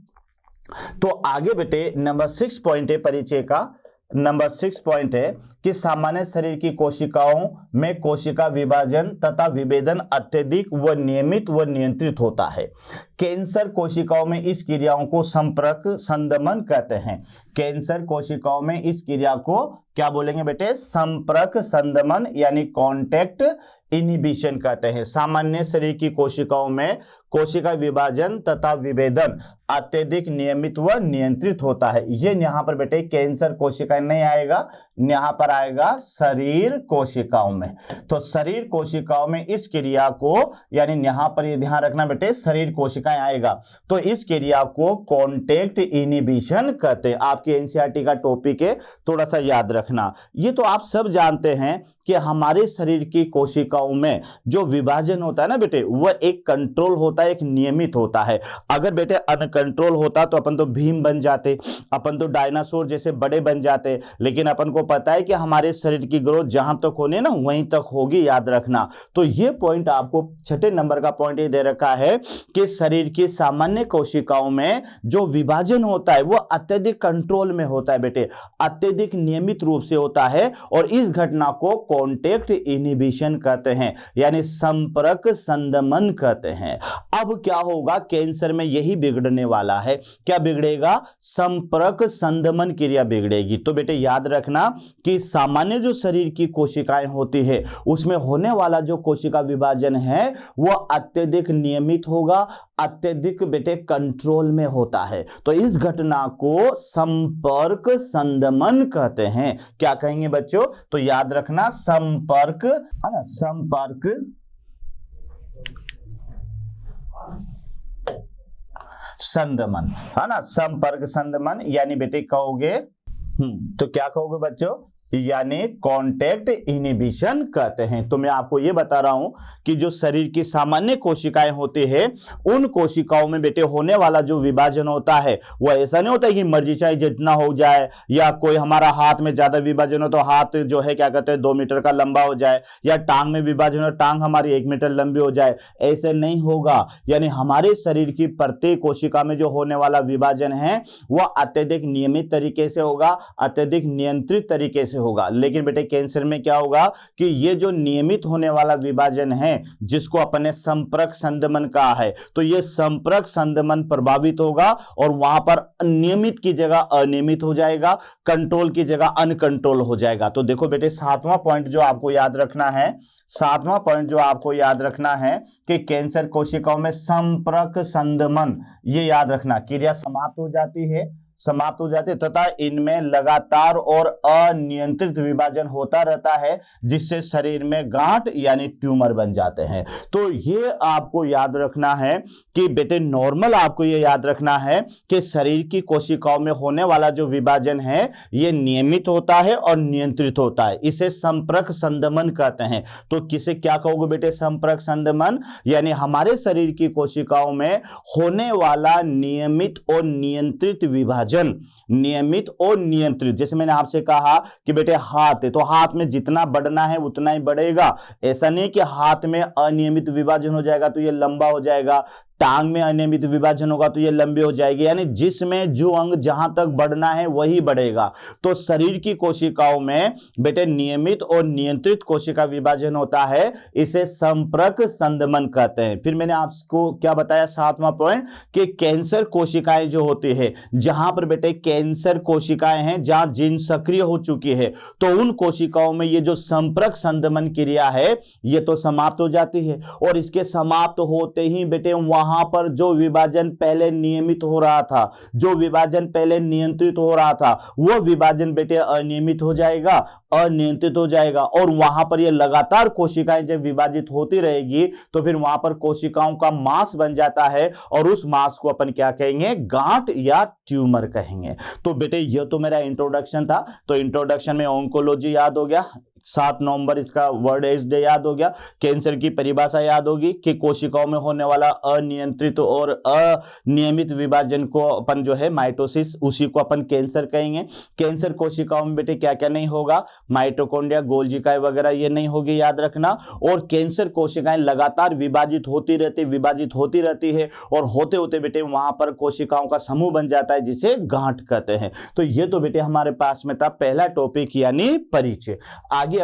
Speaker 1: तो आगे बेटे नंबर 6 पॉइंट है परिचय का। नंबर 6 पॉइंट है कि सामान्य शरीर की कोशिकाओं में कोशिका विभाजन तथा विभेदन अत्यधिक व नियमित व नियंत्रित होता है। कैंसर कोशिकाओं में इस क्रियाओं को संपर्क संदमन कहते हैं। कैंसर कोशिकाओं में इस क्रिया को क्या बोलेंगे बेटे? संपर्क संदमन यानी कॉन्टैक्ट इनहिबिशन कहते हैं। सामान्य शरीर की कोशिकाओं में कोशिका विभाजन तथा विभेदन अत्यधिक नियमित व नियंत्रित होता है। ये यहाँ पर बेटे कैंसर कोशिकाएं नहीं आएगा, यहाँ पर आएगा शरीर कोशिकाओं में। तो शरीर कोशिकाओं में इस क्रिया को, यानी यहाँ पर ये ध्यान रखना बेटे शरीर कोशिकाएं आएगा, तो इस क्रिया को कॉन्टैक्ट इनहिबिशन कहते हैं। आपके एनसीईआरटी का टॉपिक है, थोड़ा सा याद रखना। ये तो आप सब जानते हैं कि हमारे शरीर की कोशिकाओं में जो विभाजन होता है ना बेटे, वह एक कंट्रोल होता है, एक नियमित होता है। अगर बेटे अनकंट्रोल होता तो अपन तो भीम बन जाते, अपन तो डायनासोर जैसे बड़े बन जाते। लेकिन अपन को पता है कि हमारे शरीर की ग्रोथ जहां तक होने ना वहीं तक होगी, याद रखना। तो ये पॉइंट आपको छठे नंबर का पॉइंट ये दे रखा है कि शरीर की सामान्य कोशिकाओं में जो विभाजन होता है वो अत्यधिक कंट्रोल में होता है बेटे, अत्यधिक नियमित रूप से होता है। और इस घटना को कॉन्टेक्ट इनहिबिशन कहते हैं, यानी संपर्क संदमन कहते हैं। अब क्या होगा, कैंसर में यही बिगड़ने वाला है। क्या बिगड़ेगा? संपर्क संदमन क्रिया बिगड़ेगी। तो बेटे याद रखना कि सामान्य जो शरीर की कोशिकाएं होती है उसमें होने वाला जो कोशिका विभाजन है वह अत्यधिक नियमित होगा, अत्यधिक बेटे कंट्रोल में होता है। तो इस घटना को संपर्क संदमन कहते हैं। क्या कहेंगे बच्चों? तो याद रखना संपर्क, है ना, संपर्क संदमन, है ना, संपर्क संदमन, यानी बेटे कहोगे तो क्या कहोगे बच्चों? यानी कॉन्टेक्ट इनहिबिशन कहते हैं। तो मैं आपको यह बता रहा हूं कि जो शरीर की सामान्य कोशिकाएं होती है उन कोशिकाओं में बेटे होने वाला जो विभाजन होता है वो ऐसा नहीं होता है कि मर्जी चाहे जितना हो जाए, या कोई हमारा हाथ में ज्यादा विभाजन हो तो हाथ जो है क्या कहते हैं 2 मीटर का लंबा हो जाए, या टांग में विभाजन हो टांग हमारी 1 मीटर लंबी हो जाए, ऐसे नहीं होगा। यानी हमारे शरीर की प्रत्येक कोशिका में जो होने वाला विभाजन है वह अत्यधिक नियमित तरीके से होगा, अत्यधिक नियंत्रित तरीके से होगा। लेकिन बेटे कैंसर में क्या होगा कि ये जो नियमित होने वाला विभाजन है जिसको अपन ने संपर्क संदमन कहा है, तो ये संपर्क संदमन प्रभावित होगा और वहां पर नियमित की जगह अनियमित हो जाएगा, कंट्रोल की जगह अनकंट्रोल हो जाएगा। तो देखो बेटे सातवां पॉइंट जो आपको याद रखना है, सातवां पॉइंट जो आपको याद रखना है कि कैंसर कोशिकाओं में संपर्क संदमन, ये याद रखना, क्रिया समाप्त हो जाती है, समाप्त हो जाते तथा इनमें लगातार और अनियंत्रित विभाजन होता रहता है जिससे शरीर में गांठ यानी ट्यूमर बन जाते हैं। तो ये आपको याद रखना है कि बेटे नॉर्मल आपको ये याद रखना है कि शरीर की कोशिकाओं में होने वाला जो विभाजन है ये नियमित होता है और नियंत्रित होता है, इसे संपर्क संदमन कहते हैं। तो किसे क्या कहोगे बेटे? संपर्क संदमन, यानी हमारे शरीर की कोशिकाओं में होने वाला नियमित और नियंत्रित विभाजन, नियमित और नियंत्रित। जैसे मैंने आपसे कहा कि बेटे हाथ है तो हाथ में जितना बढ़ना है उतना ही बढ़ेगा, ऐसा नहीं कि हाथ में अनियमित विभाजन हो जाएगा तो ये लंबा हो जाएगा, टांग में अनियमित विभाजन होगा तो ये लंबी हो जाएगी, यानी जिसमें जो अंग जहां तक बढ़ना है वही बढ़ेगा। तो शरीर की कोशिकाओं में बेटे नियमित और नियंत्रित कोशिका विभाजन होता है, इसे संपर्क संदमन कहते हैं। फिर मैंने आपको क्या बताया सातवां पॉइंट कि कैंसर कोशिकाएं जो होती है, जहां पर बेटे कैंसर कोशिकाएं हैं जहां जीन सक्रिय हो चुकी है, तो उन कोशिकाओं में ये जो संपर्क संदमन क्रिया है ये तो समाप्त हो जाती है। और इसके समाप्त होते ही बेटे वहां पर जो विभाजन पहले नियमित हो रहा था, जो विभाजन पहले नियंत्रित हो रहा था, वह विभाजन बेटे अनियमित हो जाएगा, अनियंत्रित हो जाएगा। और वहां पर ये लगातार कोशिकाएं जब विभाजित होती रहेगी तो फिर वहां पर कोशिकाओं का मास बन जाता है और उस मास को अपन क्या कहेंगे? गांठ या ट्यूमर कहेंगे। तो बेटे ये तो मेरा इंट्रोडक्शन था। तो इंट्रोडक्शन में ऑन्कोलॉजी याद हो गया, 7 नवंबर इसका वर्ल्ड एड्स डे याद हो गया, कैंसर की परिभाषा याद होगी कि कोशिकाओं में होने वाला अनियंत्रित और अनियमित विभाजन को अपन जो है माइटोसिस, उसी को अपन कैंसर कहेंगे। कैंसर कोशिकाओं में बेटे क्या क्या नहीं होगा? माइटोकॉन्ड्रिया, गोल्जी इकाई वगैरह ये नहीं होगी, याद रखना। और कैंसर कोशिकाएं लगातार विभाजित होती रहती है और होते होते बेटे वहां पर कोशिकाओं का समूह बन जाता है जिसे गांठ कहते हैं। तो ये तो बेटे हमारे पास में था पहला टॉपिक यानी परिचय। आगे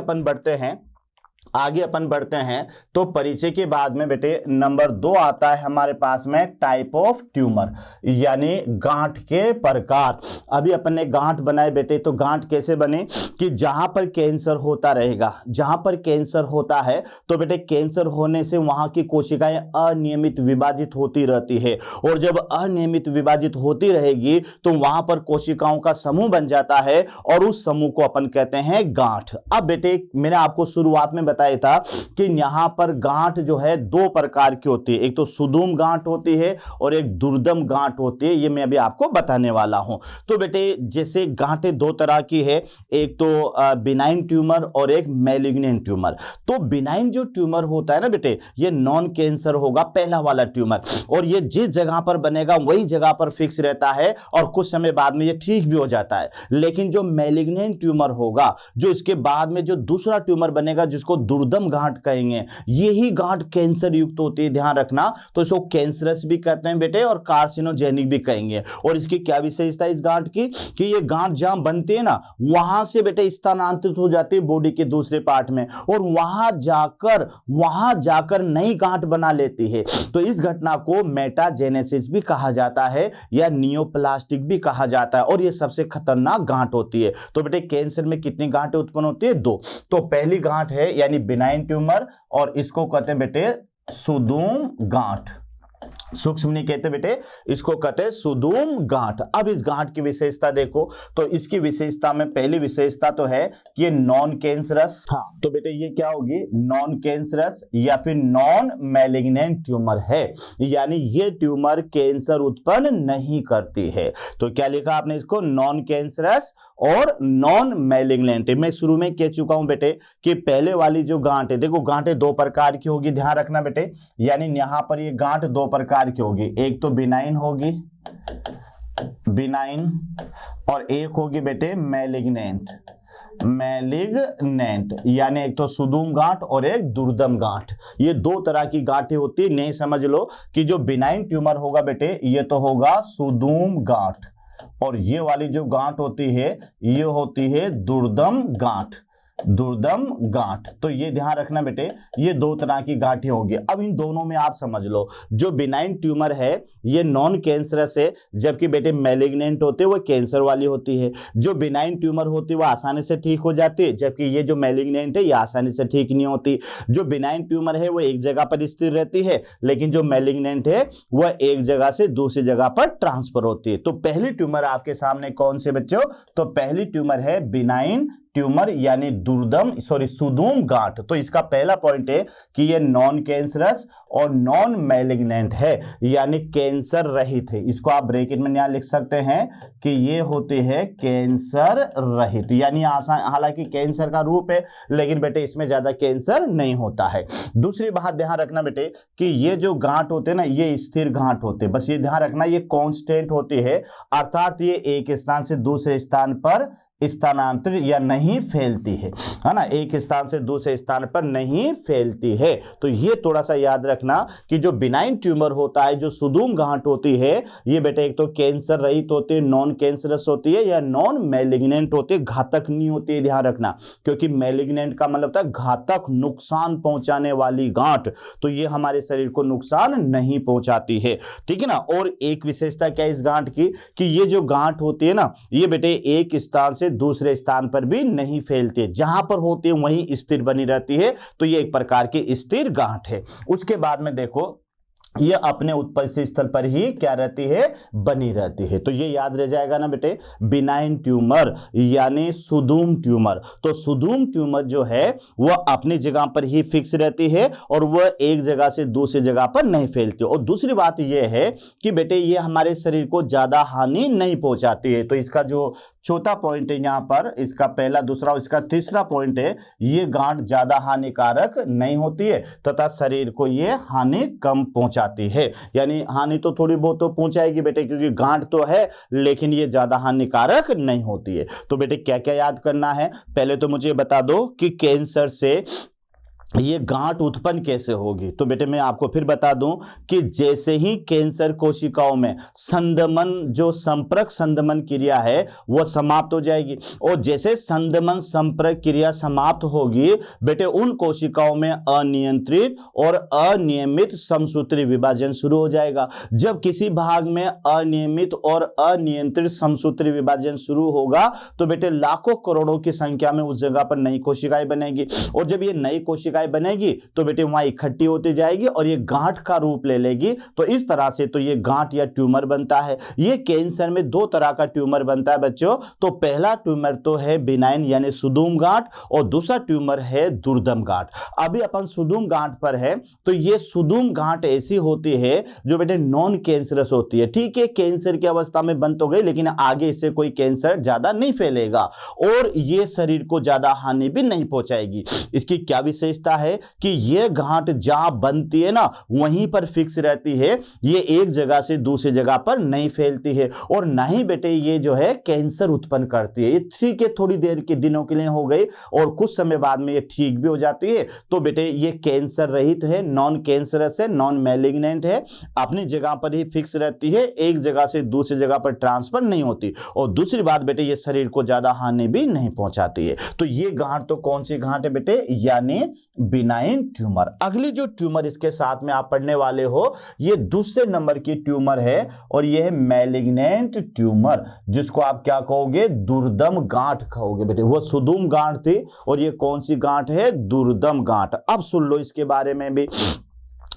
Speaker 1: अपन बढ़ते हैं तो परिचय के बाद में बेटे नंबर 2 आता है हमारे पास में टाइप ऑफ ट्यूमर, यानी गांठ के प्रकार। अभी अपन ने गांठ बनाए बेटे, तो गांठ कैसे बने कि जहां पर कैंसर होता रहेगा, जहां पर कैंसर होता है तो बेटे कैंसर होने से वहां की कोशिकाएं अनियमित विभाजित होती रहती है, और जब अनियमित विभाजित होती रहेगी तो वहां पर कोशिकाओं का समूह बन जाता है और उस समूह को अपन कहते हैं गांठ। अब बेटे मैंने आपको शुरुआत में बताया था कि यहाँ पर गांठ जो है दो प्रकार की होती है, एक तो सुदूम गांठ होती है और एक दुर्दम गांठ होती है। ये मैं अभी आपको बताने वाला हूं। तो बेटे जैसे गांठें दो तरह की है, एक तो बिनाइन ट्यूमर और एक मैलिग्नेंट ट्यूमर। तो बिनाइन जो ट्यूमर होता है ना बेटे, ये नॉन कैंसर होगा, पहला वाला ट्यूमर, और ये जिस जगह पर बनेगा वही जगह पर फिक्स रहता है और कुछ समय बाद में ये ठीक भी हो जाता है। लेकिन जो मैलिग्नेंट ट्यूमर होगा, जो इसके बाद में जो दूसरा ट्यूमर बनेगा जिसको दुर्दम गांठ कहेंगे, यही गांठ कैंसर युक्त होती है, ध्यान रखना। तो इसको कैंसरस भी कहते हैं बेटे और कार्सिनोजेनिक भी कहेंगे। और इसकी क्या विशेषता है इस गांठ की, कि ये गांठ जहां बनती है ना, वहां से बेटे स्थानांतरित हो जाती है बॉडी के दूसरे पार्ट में और वहां जाकर नई गांठ बना लेती है। तो इस घटना को मेटाजेनेसिस भी कहा जाता है या नियोप्लास्टिक भी कहा जाता है और यह सबसे खतरनाक गांठ होती है। तो बेटे कैंसर में कितनी गांठें उत्पन्न होती है? दो। तो पहली गांठ है यानी बिनाइन ट्यूमर और इसको कहते हैं बेटे सुदूम गांठ, सूक्ष्म नहीं कहते बेटे, इसको कहते हैं सुदूम गांठ। अब इस गांठ की विशेषता देखो, तो इसकी विशेषता में पहली विशेषता तो है कि ये नॉन कैंसरस, हाँ तो बेटे ये क्या होगी, नॉन कैंसरस या फिर नॉन मैलिग्नेंट ट्यूमर है, यानी ये ट्यूमर कैंसर उत्पन्न नहीं करती है। तो क्या लिखा आपने इसको, नॉन कैंसरस और नॉन मैलिग्नेंट। मैं शुरू में कह चुका हूं बेटे कि पहले वाली जो गांठ है, देखो गांठें दो प्रकार की होगी, ध्यान रखना बेटे, यानी यहां पर ये गांठ दो प्रकार की होगी, एक तो बिनाइन होगी, बिनाइन, और एक होगी बेटे मैलिग्नेंट, मैलिग्नेंट, यानी एक तो सुदूम गांठ और एक दुर्दम गांठ। ये दो तरह की गांठें होती है। नहीं समझ लो कि जो बिनाइन ट्यूमर होगा बेटे ये तो होगा सुदूम गांठ और ये वाली जो गांठ होती है ये होती है दुर्दम गांठ, दुर्दम गांठ। तो ये ध्यान रखना बेटे, ये दो तरह की गांठें होगी। अब इन दोनों में आप समझ लो, जो बिनाइन ट्यूमर है ये नॉन कैंसरस है, जबकि बेटे मैलिग्नेंट होते हैं वो कैंसर वाली होती है। जो बिनाइन ट्यूमर होती है वो आसानी से ठीक हो जाती है, जबकि ये जो मैलिग्नेंट है ये आसानी से ठीक नहीं होती। जो बिनाइन ट्यूमर है वो एक जगह पर स्थिर रहती है, लेकिन जो मैलिग्नेंट है वह एक जगह से दूसरी जगह पर ट्रांसफर होती है। तो पहली ट्यूमर आपके सामने कौन से बच्चों, तो पहली ट्यूमर है बिनाइन ट्यूमर यानी सुदूम गांठ। तो इसका पहला पॉइंट है कि ये नॉन कैंसरस और नॉन मैलिग्नेंट है, यानी कैंसर रहित है। इसको आप ब्रैकेट में यहां लिख सकते हैं कि ये होते हैं कैंसर रहित, यानी आसान, हालांकि कैंसर का रूप है लेकिन बेटे इसमें ज्यादा कैंसर नहीं होता है। दूसरी बात ध्यान रखना बेटे कि ये जो गांठ होते हैं ना ये स्थिर गांठ होते हैं, बस ये ध्यान रखना ये कांस्टेंट होती है, अर्थात ये एक स्थान से दूसरे स्थान पर स्थानांतरित या नहीं फैलती है ना, एक स्थान से दूसरे स्थान पर नहीं फैलती है। तो ये थोड़ा सा याद रखना कि जो बिनाइन ट्यूमर होता है, जो सुदूम गांठ होती है, ये बेटे एक तो कैंसर रहित होती है, नॉन कैंसरस होती है या नॉन मैलिग्नेंट होती है, घातक नहीं होती है, ध्यान रखना, क्योंकि मैलिग्नेंट का मतलब होता है घातक, नुकसान पहुंचाने वाली गांठ। तो ये हमारे शरीर को नुकसान नहीं पहुंचाती है, ठीक है ना। और एक विशेषता क्या है इस गांठ की, कि ये जो गांठ होती है ना ये बेटे एक स्थान से दूसरे स्थान पर भी नहीं फैलती, जहां पर होती है वहीं स्थिर बनी रहती है। तो ये एक प्रकार की स्थिर गांठ है। उसके बाद में देखो ये अपने उत्पत्ति स्थल पर ही क्या रहती है, बनी रहती है। तो ये याद रह जाएगा ना बेटे, बिनाइन ट्यूमर यानी सुदूम ट्यूमर। तो सुदूम ट्यूमर जो है वह अपनी जगह पर ही फिक्स रहती है और वह एक जगह से दूसरी जगह पर नहीं फैलती। और दूसरी बात यह है कि बेटे ये हमारे शरीर को ज्यादा हानि नहीं पहुंचाती है। तो इसका जो चौथा पॉइंट है यहाँ पर, इसका पहला, दूसरा, इसका तीसरा पॉइंट है, ये गांठ ज्यादा हानिकारक नहीं होती है तथा शरीर को ये हानि कम पहुंचाती है। यानी हानि तो थोड़ी बहुत तो पहुंचाएगी बेटे, क्योंकि गांठ तो है लेकिन ये ज्यादा हानिकारक नहीं होती है। तो बेटे क्या क्या याद करना है, पहले तो मुझे बता दो कि कैंसर से ये गांठ उत्पन्न कैसे होगी। तो बेटे मैं आपको फिर बता दूं कि जैसे ही कैंसर कोशिकाओं में संदमन, जो संपर्क संदमन क्रिया है वो समाप्त हो जाएगी, और जैसे संदमन संपर्क क्रिया समाप्त होगी बेटे उन कोशिकाओं में अनियंत्रित और अनियमित समसूत्री विभाजन शुरू हो जाएगा। जब किसी भाग में अनियमित और अनियंत्रित समसूत्री विभाजन शुरू होगा तो बेटे लाखों करोड़ों की संख्या में उस जगह पर नई कोशिकाएं बनेगी, और जब ये नई कोशिकाएं कोशिकाएं बनेगी तो बेटे वहां इकट्ठी होती जाएगी और ये गांठ का रूप ले लेगी। तो इस तरह से तो ये गांठ या ट्यूमर बनता है। ये कैंसर में दो तरह का ट्यूमर बनता है बच्चों। तो पहला ट्यूमर तो है बिनाइन यानी सुदूम गांठ और दूसरा ट्यूमर है दुर्दम गांठ। अभी अपन सुदूम गांठ पर है। तो ये सुदूम गांठ ऐसी होती है जो बेटे नॉन कैंसरस होती है। ठीक है, कैंसर की अवस्था में बन तो गई लेकिन आगे इससे कोई कैंसर ज्यादा नहीं फैलेगा और ये शरीर को ज्यादा हानि भी नहीं पहुंचाएगी। इसकी क्या विशेषता है कि ये गांठ जहां बनती है ना वहीं पर फिक्स रहती है। ये एक जगह से दूसरी जगह पर नहीं फैलती है और ना ही बेटे ये जो है कैंसर उत्पन्न करती है। ये ठीक है, थोड़ी देर के दिनों के लिए हो गई और कुछ समय बाद में ये ठीक भी हो जाती है। तो बेटे ये कैंसर रहित है, नॉन कैंसरस है, नॉन मैलिग्नेंट है, अपनी जगह पर ही फिक्स रहती है, एक जगह से दूसरी जगह पर ट्रांसफर नहीं होती। और दूसरी बात बेटे ये शरीर को ज्यादा हानि भी नहीं पहुंचाती है। तो ये गांठ तो कौन सी गांठ है बेटे, यानी बिनाइन ट्यूमर। अगली जो ट्यूमर इसके साथ में आप पढ़ने वाले हो ये दूसरे नंबर की ट्यूमर है और ये है मैलिग्नेंट ट्यूमर, जिसको आप क्या कहोगे, दुर्दम गांठ कहोगे बेटे। वो सुदूम गांठ थी और ये कौन सी गांठ है, दुर्दम गांठ। अब सुन लो इसके बारे में भी,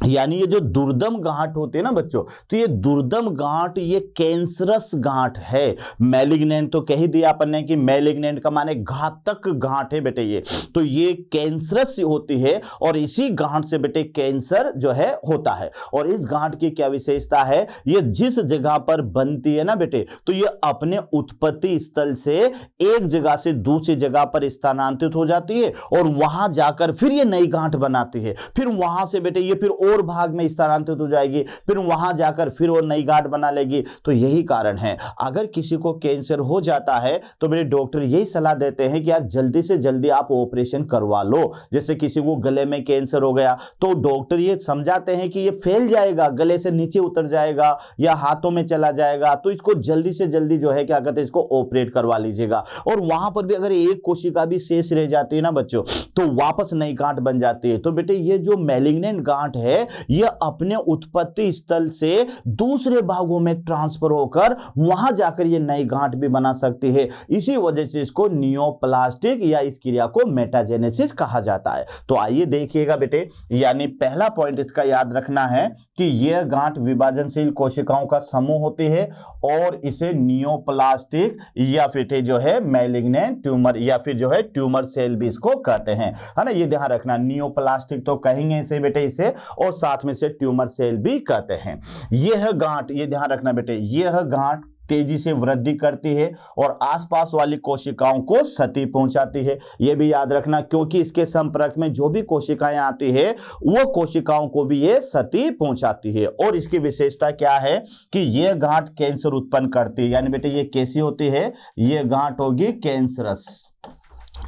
Speaker 1: यानी ये जो दुर्दम गांठ होते हैं ना बच्चों, तो ये दुर्दम गांठ ये कैंसरस गांठ है। मैलिग्नेंट तो कह ही दिया अपन ने कि मैलिग्नेंट का माने घातक गांठ है बेटे ये। तो ये कैंसरस होती है और इसी गांठ से बेटे कैंसर जो है होता है। और इस गांठ की क्या विशेषता है, ये जिस जगह पर बनती है ना बेटे तो ये अपने उत्पत्ति स्थल से एक जगह से दूसरी जगह पर स्थानांतरित हो जाती है और वहां जाकर फिर ये नई गांठ बनाती है। फिर वहां से बेटे ये फिर और भाग में स्थानांतरित हो जाएगी, फिर वहां जाकर फिर वो नई गांठ बना लेगी। तो यही कारण है अगर किसी को कैंसर हो जाता है तो मेरे डॉक्टर यही सलाह देते हैं कि यार जल्दी से जल्दी आप ऑपरेशन करवा लो। जैसे किसी को गले में कैंसर हो गया तो डॉक्टर ये समझाते हैं कि ये फैल जाएगा, गले से नीचे उतर जाएगा या हाथों में चला जाएगा, तो इसको जल्दी से जल्दी जो है क्या कहते हैं इसको ऑपरेट करवा लीजिएगा। और वहां पर भी अगर एक कोशिका भी शेष रह जाती है ना बच्चों तो वापस नई गांठ बन जाती है। तो बेटे ये जो मैलिग्नेंट गांठ है यह अपने उत्पत्ति स्थल से दूसरे भागों में ट्रांसफर होकर वहां जाकर यह नई गांठ भी बना सकती है। इसी वजह से इसको नियोप्लास्टिक या इस क्रिया को मेटाजेनेसिस कहा जाता है। तो आइए देखिएगा बेटे, यानी पहला पॉइंट इसका याद रखना है कि यह गांठ विभाजनशील कोशिकाओं का समूह होती है और इसे नियोप्लास्टिक या फिर जो है मैलिग्नेंट ट्यूमर या फिर जो है ट्यूमर सेल भी इसको कहते हैं, है ना। ये ध्यान रखना, नियोप्लास्टिक तो कहेंगे इसे बेटे इसे, और साथ में से ट्यूमर सेल भी कहते हैं। यह गांठ, ये ध्यान रखना बेटे, यह गांठ तेजी से वृद्धि करती है और आसपास वाली कोशिकाओं को क्षति पहुंचाती है। यह भी याद रखना क्योंकि इसके संपर्क में जो भी कोशिकाएं आती है वो कोशिकाओं को भी ये क्षति पहुंचाती है। और इसकी विशेषता क्या है कि यह गांठ कैंसर उत्पन्न करती है। यानी बेटे ये कैसी होती है, यह गांठ होगी कैंसरस,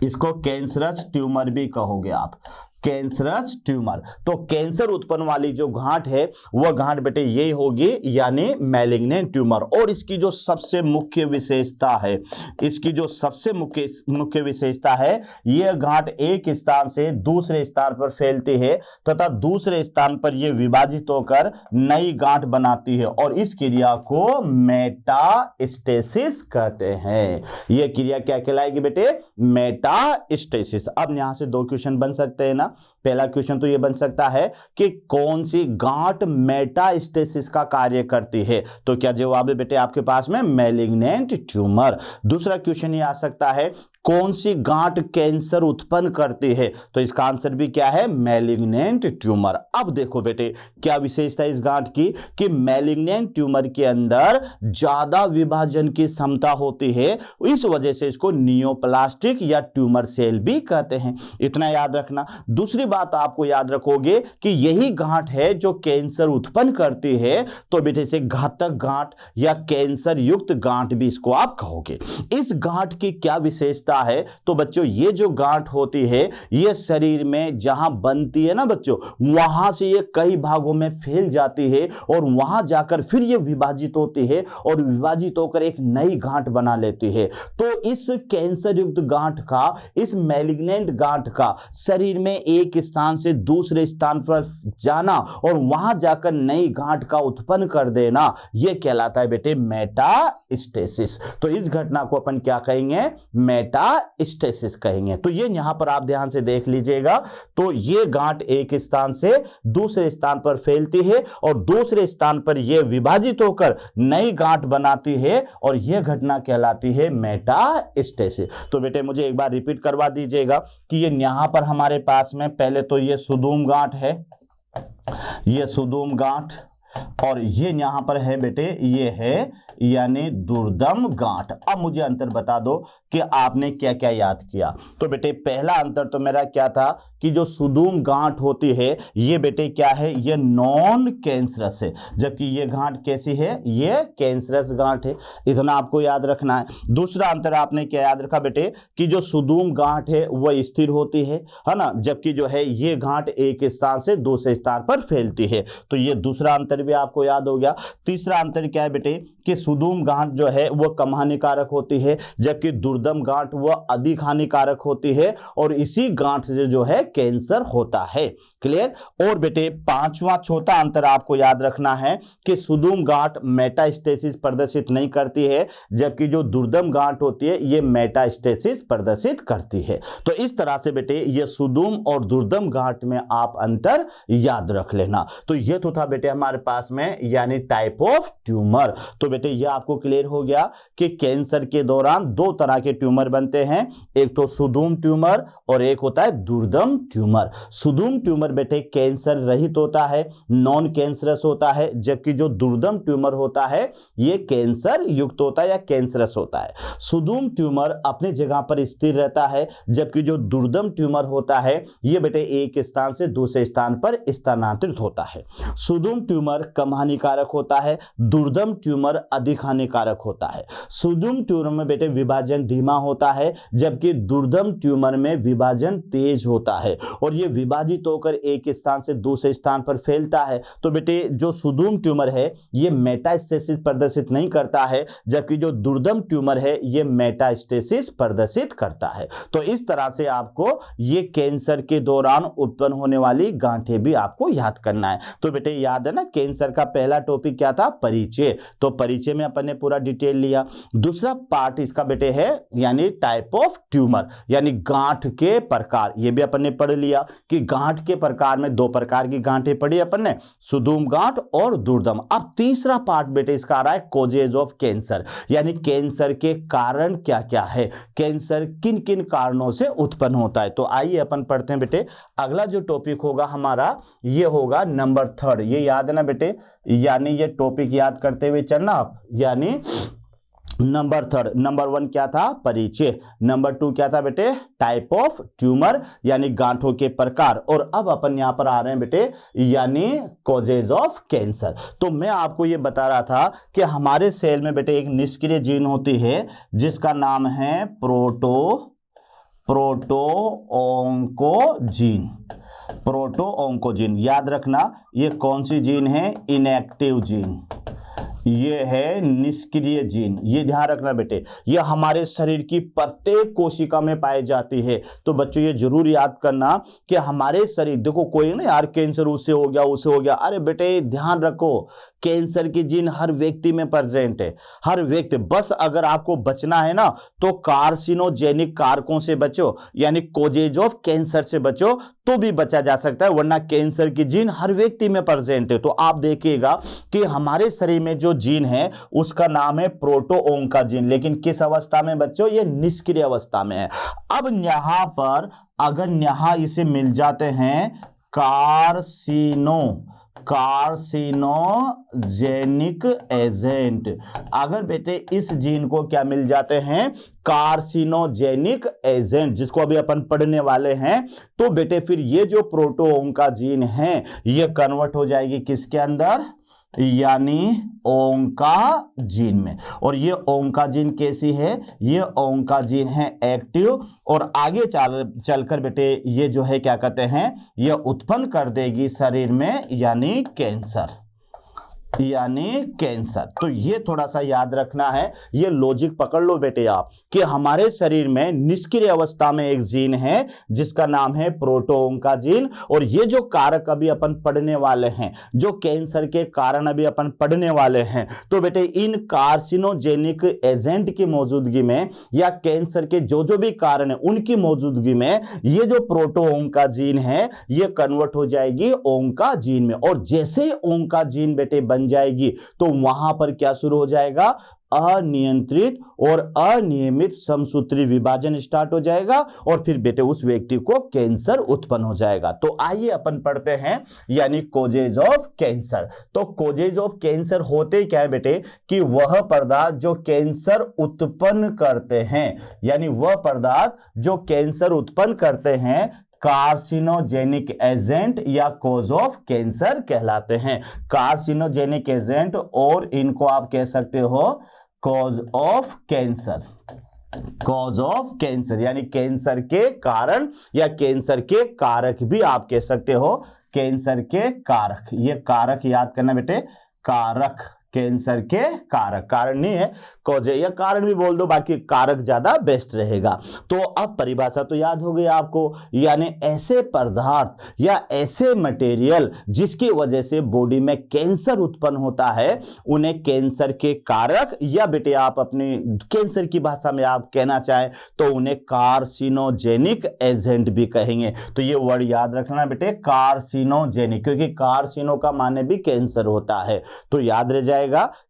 Speaker 1: इसको कैंसरस ट्यूमर भी कहोगे आप, कैंसरस ट्यूमर। तो कैंसर उत्पन्न वाली जो गांठ है वह गांठ बेटे यही होगी, यानी मैलिग्नेंट ट्यूमर। और इसकी जो सबसे मुख्य विशेषता है, इसकी जो सबसे मुख्य विशेषता है, यह गांठ एक स्थान से दूसरे स्थान पर फैलती है तथा दूसरे स्थान पर यह विभाजित होकर नई गांठ बनाती है और इस क्रिया को मेटास्टेसिस कहते हैं। यह क्रिया क्या कहलाएगी बेटे, मेटास्टेसिस। अब यहां से दो क्वेश्चन बन सकते हैं ना। पहला क्वेश्चन तो यह बन सकता है कि कौन सी गांठ मेटास्टेसिस का कार्य करती है, तो क्या जवाब है बेटे आपके पास में मैलिग्नेंट ट्यूमर। दूसरा क्वेश्चन ये आ सकता है कौन सी गांठ कैंसर उत्पन्न करती है, तो इसका आंसर भी क्या है, मैलिग्नेंट ट्यूमर। अब देखो बेटे क्या विशेषता इस गांठ की कि मैलिग्नेंट ट्यूमर के अंदर ज्यादा विभाजन की क्षमता होती है, इस वजह से इसको नियोप्लास्टिक या ट्यूमर सेल भी कहते हैं। इतना याद रखना। दूसरी बात आपको याद रखोगे कि यही गांठ है जो कैंसर उत्पन्न करती है, तो बेटे इसे घातक गांठ या कैंसर युक्त गांठ भी इसको आप कहोगे। इस गांठ की क्या विशेषता है, तो बच्चों ये जो गांठ होती है ये शरीर में जहां बनती है ना बच्चों, वहां से ये कई भागों में फैल जाती है और वहां जाकर फिर ये विभाजित होती है और विभाजित होकर एक नई गांठ बना लेती है। तो इस कैंसर युक्त गांठ का, इस मैलिग्नेंट गांठ का शरीर में एक स्थान से दूसरे स्थान पर जाना और वहां जाकर नई गांठ का उत्पन्न कर देना, यह कहलाता है बेटे मेटास्टेसिस। तो इस घटना को अपन क्या कहेंगे, मेटास्टेसिस मेटास्टेसिस कहेंगे। तो ये यहां पर आप ध्यान से देख लीजिएगा। तो ये गांठ एक स्थान से दूसरे स्थान पर फैलती है और दूसरे स्थान पर यह विभाजित होकर नई गांठ बनाती है और यह घटना कहलाती है मेटास्टेसिस। तो बेटे मुझे एक बार रिपीट करवा दीजिएगा कि ये यहां पर हमारे पास में पहले तो ये सुदूम गांठ है, ये सुदूम गांठ, और ये यहां पर है बेटे ये है यानी दुर्दम गांठ। अब मुझे अंतर बता दो कि आपने क्या क्या याद किया। तो बेटे पहला अंतर तो मेरा क्या था कि जो सुदूम गांठ होती है ये बेटे क्या है, ये नॉन कैंसरस है, जबकि ये गांठ कैसी है, ये कैंसरस गांठ है। इतना आपको याद रखना है। दूसरा अंतर आपने क्या याद रखा बेटे कि जो सुदूम गांठ है वह स्थिर होती है ना, जबकि जो है ये गांठ एक स्थान से दूसरे स्थान पर फैलती है। तो ये दूसरा अंतर भी आपको याद हो गया। तीसरा अंतर क्या है बेटे कि सुदूम गांठ जो है वह कम हानिकारक होती है, जबकि दुर्दम गांठ वह अधिक हानिकारक होती है और इसी गांठ से जो है कैंसर होता है। क्लियर। और बेटे पांचवा चौथा अंतर आपको याद रखना है कि सुदूम गांठ मेटास्टेसिस प्रदर्शित नहीं करती है, जबकि जो दुर्दम गांठ होती है ये मेटास्टेसिस प्रदर्शित करती है। तो इस तरह से बेटे ये सुदूम और दुर्दम गांठ में आप अंतर याद रख लेना। तो ये तो था बेटे हमारे पास में यानी टाइप ऑफ ट्यूमर। तो बेटे ये आपको क्लियर हो गया कि कैंसर के दौरान दो तरह के ट्यूमर बनते हैं, एक तो सुदूम ट्यूमर और एक होता है दुर्दम ट्यूमर। सुदूम ट्यूमर बेटे कैंसर रहित होता है, नॉन कैंसरस होता है, जबकि जो दुर्दम ट्यूमर होता है ये कैंसर युक्त होता है या कैंसरस होता है। सुदूम ट्यूमर अपनी जगह पर स्थिर रहता है, जबकि जो दुर्दम ट्यूमर होता है ये बेटे एक स्थान से दूसरे स्थान पर स्थानांतरित होता है। सुदूम ट्यूमर कम हानिकारक होता है, दुर्दम ट्यूमर अधिक हानिकारक होता है। सुदूम ट्यूमर में बेटे विभाजन धीमा होता है, जबकि दुर्दम ट्यूमर में विभाजन तेज होता है और यह विभाजित होकर एक स्थान से दूसरे स्थान पर फैलता है। तो बेटे जो सुदूम ट्यूमर है यह मेटास्टेसिस प्रदर्शित नहीं करता है, जबकि जो दुर्दम ट्यूमर है यह मेटास्टेसिस प्रदर्शित करता है। तो इस तरह से आपको यह कैंसर के दौरान उत्पन्न होने वाली गांठें भी आपको याद करना है। तो बेटे याद है ना कैंसर का पहला टॉपिक क्या था, परिचय। तो परिचय में अपन ने पूरा डिटेल लिया। दूसरा पार्ट इसका बेटे है यानी टाइप ऑफ ट्यूमर यानी गांठ के प्रकार। ये भी अपन ने पढ़ लिया कि गांठ के प्रकार में दो प्रकार की गांठें पढ़ी अपन ने, सुदूम गांठ और दुर्दम। अब तीसरा पार्ट बेटे इसका आ रहा है कॉजेज ऑफ कैंसर यानी कैंसर के कारण क्या क्या है, कैंसर किन किन कारणों से उत्पन्न होता है। तो आइए अपन पढ़ते हैं बेटे। अगला जो टॉपिक होगा हमारा ये होगा नंबर 3। ये याद है ना बेटे, यानी ये टॉपिक याद करते हुए चलना आप। यानी नंबर 3, नंबर 1 क्या था, परिचय। नंबर 2 क्या था बेटे, टाइप ऑफ ट्यूमर यानी गांठों के प्रकार। और अब अपन यहां पर आ रहे हैं बेटे यानी कॉजेज ऑफ कैंसर। तो मैं आपको ये बता रहा था कि हमारे सेल में बेटे एक निष्क्रिय जीन होती है जिसका नाम है प्रोटो-ऑन्कोजीन। प्रोटो-ऑन्कोजीन याद रखना, ये कौन सी जीन है, इनएक्टिव जीन। ये है निष्क्रिय जीन, ये ध्यान रखना बेटे। ये हमारे शरीर की प्रत्येक कोशिका में पाई जाती है। तो बच्चों ये जरूर याद करना कि हमारे शरीर, देखो कोई ना यार कैंसर उससे हो गया, अरे बेटे ध्यान रखो कैंसर की जीन हर व्यक्ति में प्रेजेंट है, हर व्यक्ति। बस अगर आपको बचना है ना तो कार्सिनोजेनिक कारकों से बचो यानी कॉजेज ऑफ कैंसर से बचो तो भी बचा जा सकता है, वरना कैंसर की जीन हर व्यक्ति में प्रेजेंट है। तो आप देखिएगा कि हमारे शरीर में जो जीन है उसका नाम है प्रोटो-ऑन्कोजीन, लेकिन किस अवस्था में बच्चों, ये निष्क्रिय अवस्था में है। अब यहां पर अगर यहां इसे मिल जाते हैं कार्सिनोजेनिक एजेंट, अगर बेटे इस जीन को क्या मिल जाते हैं, कार्सिनोजेनिक एजेंट, जिसको अभी अपन पढ़ने वाले हैं, तो बेटे फिर ये जो प्रोटो-ऑन्कोजीन है ये कन्वर्ट हो जाएगी किसके अंदर, यानी ओंकाजीन में। और ये ओंकाजीन कैसी है, ये ओंकाजीन है एक्टिव, और आगे चलकर बेटे ये जो है क्या कहते हैं, ये उत्पन्न कर देगी शरीर में यानी कैंसर। यानी कैंसर। तो ये थोड़ा सा याद रखना है, ये लॉजिक पकड़ लो बेटे आप कि हमारे शरीर में निष्क्रिय अवस्था में एक जीन है जिसका नाम है प्रोटोओंका जीन, और ये जो कारक अभी अपन पढ़ने वाले हैं, जो कैंसर के कारण अभी अपन पढ़ने वाले हैं, तो बेटे इन कार्सिनोजेनिक एजेंट की मौजूदगी में या कैंसर के जो जो भी कारण है उनकी मौजूदगी में ये जो प्रोटोओंका जीन है ये कन्वर्ट हो जाएगी ओंका जीन में, और जैसे ओंका जीन बेटे बन जाएगी तो वहां पर क्या शुरू हो जाएगा, अनियंत्रित और अनियमित समसूत्री विभाजन स्टार्ट हो जाएगा, और फिर बेटे उस व्यक्ति को कैंसर उत्पन्न हो जाएगा। तो आइए अपन पढ़ते हैं यानी कोजेज ऑफ कैंसर। तो कोजेज ऑफ कैंसर होते क्या है बेटे कि वह पदार्थ जो कैंसर उत्पन्न करते हैं, यानी वह पदार्थ जो कैंसर उत्पन्न करते हैं कार्सिनोजेनिक एजेंट या कॉज ऑफ कैंसर कहलाते हैं। कार्सिनोजेनिक एजेंट और इनको आप कह सकते हो cause of cancer. Cause of cancer यानी कैंसर के कारण या कैंसर के कारक भी आप कह सकते हो। कैंसर के कारक, ये कारक याद करना बेटे, कारक, कैंसर के कारक, कारण नहीं है कॉज है, या कारण भी बोल दो, बाकी कारक ज्यादा बेस्ट रहेगा। तो अब परिभाषा तो याद हो गई आपको, यानी ऐसे पदार्थ या ऐसे मटेरियल जिसकी वजह से बॉडी में कैंसर उत्पन्न होता है उन्हें कैंसर के कारक, या बेटे आप अपनी कैंसर की भाषा में आप कहना चाहें तो उन्हें कार्सिनोजेनिक एजेंट भी कहेंगे। तो ये वर्ड याद रखना बेटे, कार्सिनोजेनिक, क्योंकि कार्सिनो का माने भी कैंसर होता है, तो याद रह जाएगा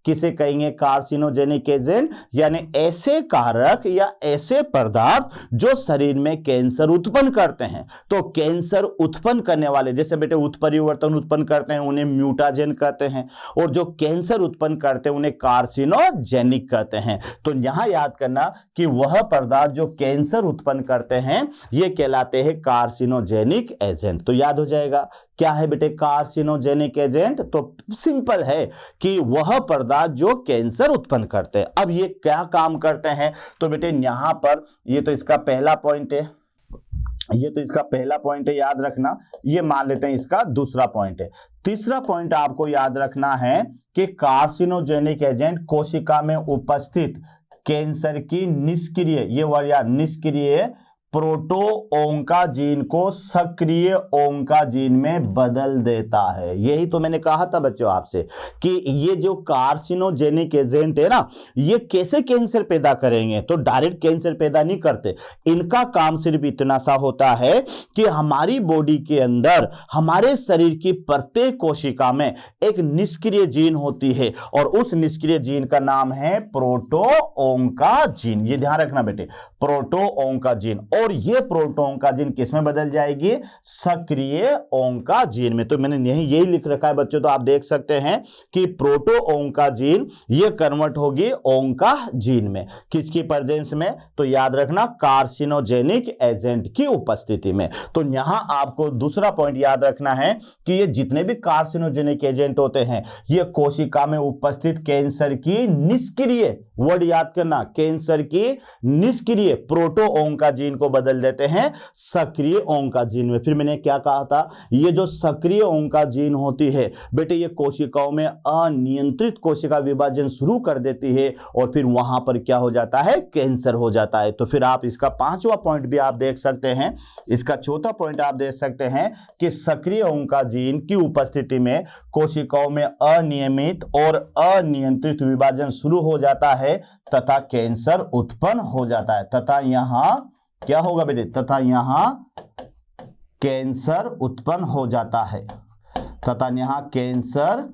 Speaker 1: किसे कहेंगे, कार्सिनोजेनिक एजेंट, यानी ऐसे कारक या ऐसे पदार्थ जो शरीर में कैंसर उत्पन्न करते हैं। तो कैंसर उत्पन्न करने वाले, जैसे बेटे उत्परिवर्तन उत्पन्न करते हैं उन्हें म्यूटाजेन कहते हैं, और जो कैंसर उत्पन्न करते हैं उन्हें कार्सिनोजेनिक कहते हैं। तो यहां याद करना कि वह पदार्थ जो कैंसर उत्पन्न करते हैं ये कहलाते हैं कार्सिनोजेनिक एजेंट। तो याद हो जाएगा क्या है बेटे कार्सिनोजेनिक एजेंट, तो सिंपल है कि वह पदार्थ जो कैंसर उत्पन्न करते हैं। अब ये क्या काम करते हैं, तो बेटे यहां पर ये तो इसका पहला पॉइंट है, ये तो इसका पहला पॉइंट है, याद रखना। ये मान लेते हैं इसका दूसरा पॉइंट है। तीसरा पॉइंट आपको याद रखना है कि कार्सिनोजेनिक एजेंट कोशिका में उपस्थित कैंसर की निष्क्रिय, ये वर्ड याद, निष्क्रिय प्रोटोओंका जीन को सक्रिय ओंका जीन में बदल देता है। यही तो मैंने कहा था बच्चों आपसे कि ये जो कार्सिनोजेनिक एजेंट है ना, ये कैसे कैंसर पैदा करेंगे, तो डायरेक्ट कैंसर पैदा नहीं करते। इनका काम सिर्फ इतना सा होता है कि हमारी बॉडी के अंदर, हमारे शरीर की प्रत्येक कोशिका में एक निष्क्रिय जीन होती है, और उस निष्क्रिय जीन का नाम है प्रोटोओंका जीन। ये ध्यान रखना बेटे, प्रोटोओंका जीन, और ये प्रोटोओंका जीन किसमें बदल जाएगी, सक्रिय ओंका जीन में। तो मैंने यही लिख रखा है बच्चों, तो आप देख सकते हैं कि प्रोटोओंका जीन ये कन्वर्ट होगी ओंका जीन में, किसकी प्रेजेंस में, तो याद रखना कार्सिनोजेनिक एजेंट की उपस्थिति में। तो यहां आपको दूसरा पॉइंट याद रखना है कि ये जितने भी कार्सिनोजेनिक एजेंट होते हैं ये कोशिका में उपस्थित कैंसर की निष्क्रिय, वर्ड याद करना, कैंसर की निष्क्रिय प्रोटोओंका जीन को बदल देते हैं सक्रिय ओंका जीन में। फिर मैंने क्या कहा था, ये जो सक्रिय ओंका जीन होती है बेटे ये कोशिकाओं में अनियंत्रित कोशिका विभाजन शुरू कर देती है, और फिर वहां पर क्या हो जाता है, कैंसर हो जाता है। तो फिर आप इसका पांचवा पॉइंट भी आप देख सकते हैं, इसका चौथा पॉइंट आप देख सकते हैं कि सक्रिय ओंका जीन की उपस्थिति में कोशिकाओं में अनियमित और अनियंत्रित विभाजन शुरू हो जाता है तथा कैंसर उत्पन्न हो जाता है। तथा यहां क्या होगा बेटे, तथा यहां कैंसर उत्पन्न हो जाता है, तथा यहां कैंसर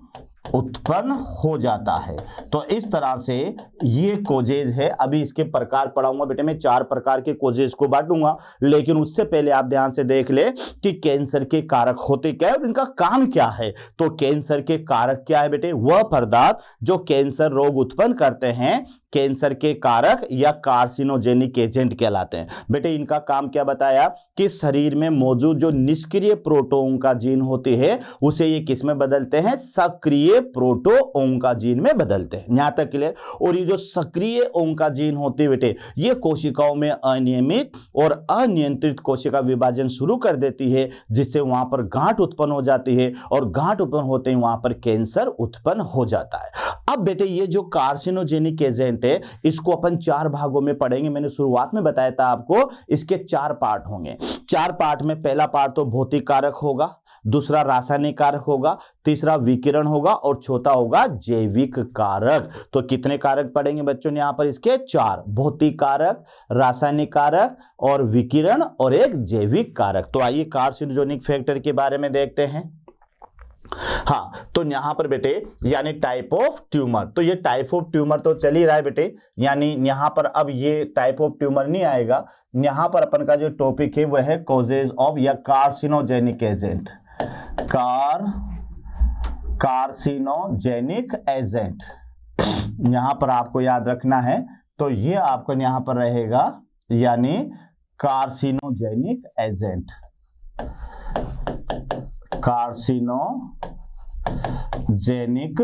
Speaker 1: उत्पन्न हो जाता है। तो इस तरह से ये कोजेज है। अभी इसके प्रकार पढ़ाऊंगा बेटे, मैं 4 प्रकार के कोजेज को बांटूंगा, लेकिन उससे पहले आप ध्यान से देख ले कि कैंसर के कारक होते क्या है और इनका काम क्या है। तो कैंसर के कारक क्या है बेटे, वह पदार्थ जो कैंसर रोग उत्पन्न करते हैं कैंसर के कारक या कार्सिनोजेनिक एजेंट कहलाते हैं। बेटे इनका काम क्या बताया कि शरीर में मौजूद जो निष्क्रिय प्रोटोओंका होती है उसे ये किस में बदलते हैं, सक्रिय प्रोटोओंका में बदलते हैं। यहां तक क्लियर। और ये जो सक्रिय ओंकाजीन होती है बेटे, ये कोशिकाओं में अनियमित और अनियंत्रित कोशिका विभाजन शुरू कर देती है, जिससे वहां पर गांठ उत्पन्न हो जाती है और गांठ उत्पन्न होते ही वहां पर कैंसर उत्पन्न हो जाता है। अब बेटे ये जो कार्सिनोजेनिक एजेंट है इसको अपन 4 भागों में पढ़ेंगे। मैंने शुरुआत में बताया था आपको इसके 4 पार्ट होंगे। 4 पार्ट में पहला पार्ट तो भौतिक कारक होगा, दूसरा रासायनिक कारक होगा, तीसरा विकिरण होगा और चौथा होगा जैविक कारक। तो कितने कारक पढ़ेंगे बच्चों ने यहां पर, इसके 4, भौतिक कारक, रासायनिक कारक और विकिरण और एक जैविक कारक। तो आइए कार्सिनोजेनिक फैक्टर के बारे में देखते हैं। हाँ, तो यहां पर बेटे यानी टाइप ऑफ ट्यूमर, तो ये टाइप ऑफ ट्यूमर तो चल ही रहा है बेटे, यानी यहां पर अब ये टाइप ऑफ ट्यूमर नहीं आएगा। यहां पर अपन का जो टॉपिक है वह है कॉजेज ऑफ या कार्सिनोजेनिक एजेंट, कार्सिनोजेनिक एजेंट यहां पर आपको याद रखना है। तो ये आपको यहां पर रहेगा यानी कार्सिनोजेनिक एजेंट, कार्सिनोजेनिक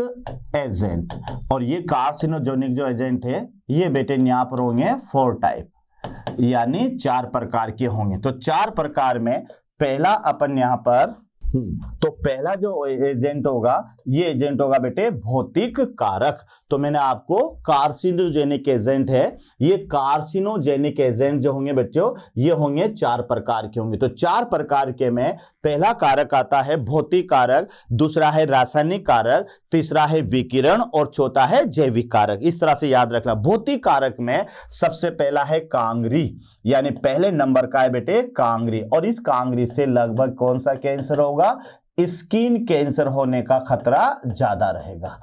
Speaker 1: एजेंट। और ये कार्सिनोजेनिक जो एजेंट है ये बेटे यहां पर होंगे 4 टाइप, यानी 4 प्रकार के होंगे। तो 4 प्रकार में पहला अपन यहां पर, तो पहला जो एजेंट होगा ये एजेंट होगा बेटे भौतिक कारक। तो मैंने आपको कार्सिनोजेनिक एजेंट है, ये कार्सिनोजेनिक एजेंट जो होंगे बच्चों ये होंगे 4 प्रकार के होंगे। तो 4 प्रकार के में पहला कारक आता है भौतिक कारक, दूसरा है रासायनिक कारक, तीसरा है विकिरण और चौथा है जैविक कारक। इस तरह से याद रखना। भौतिक कारक में सबसे पहला है कांगरी, यानी पहले नंबर का है बेटे कांगरी। और इस कांगरी से लगभग कौन सा कैंसर होगा, स्किन कैंसर होने का खतरा ज्यादा रहेगा,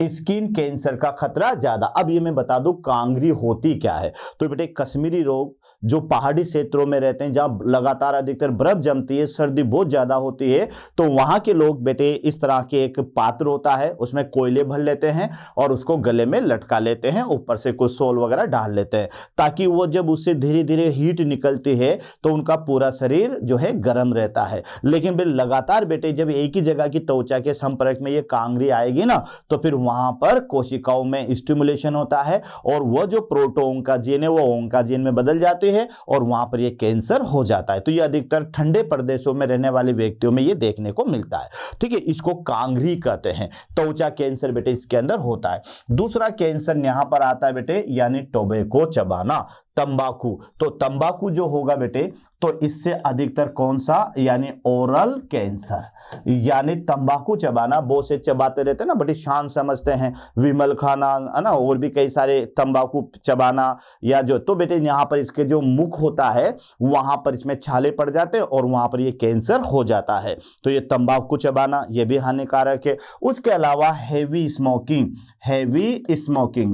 Speaker 1: स्किन कैंसर का खतरा ज्यादा। अब ये मैं बता दूं कांगरी होती क्या है। तो बेटे कश्मीरी रोग जो पहाड़ी क्षेत्रों में रहते हैं जहां लगातार अधिकतर बर्फ जमती है, सर्दी बहुत ज्यादा होती है, तो वहां के लोग बेटे इस तरह के एक पात्र होता है उसमें कोयले भर लेते हैं और उसको गले में लटका लेते हैं, ऊपर से कुछ सोल वगैरह डाल लेते हैं, ताकि वो जब उससे धीरे धीरे हीट निकलती है तो उनका पूरा शरीर जो है गर्म रहता है। लेकिन फिर लगातार बेटे जब एक ही जगह की त्वचा के संपर्क में ये कांगरी आएगी ना, तो फिर वहां पर कोशिकाओं में स्टिमुलेशन होता है और वह जो प्रोटोओंकाजीन है वो ओंकाजीन में बदल जाती है और वहां पर ये कैंसर हो जाता है। तो ये अधिकतर ठंडे प्रदेशों में रहने वाले व्यक्तियों में ये देखने को मिलता है। ठीक है, इसको कांगरी कहते हैं। त्वचा कैंसर बेटे इसके अंदर होता है। दूसरा कैंसर यहां पर आता है बेटे यानी टोबैको चबाना, तंबाकू। तो तंबाकू जो होगा बेटे तो इससे अधिकतर कौन सा, यानी ओरल कैंसर, यानी तंबाकू चबाना। बहुत से चबाते रहते हैं ना, बड़ी शान समझते हैं, विमल खाना है ना, और भी कई सारे तंबाकू चबाना या जो, तो बेटे यहां पर इसके जो मुख होता है वहां पर इसमें छाले पड़ जाते हैं और वहां पर ये कैंसर हो जाता है। तो ये तंबाकू चबाना ये भी हानिकारक है। उसके अलावा हैवी स्मोकिंग,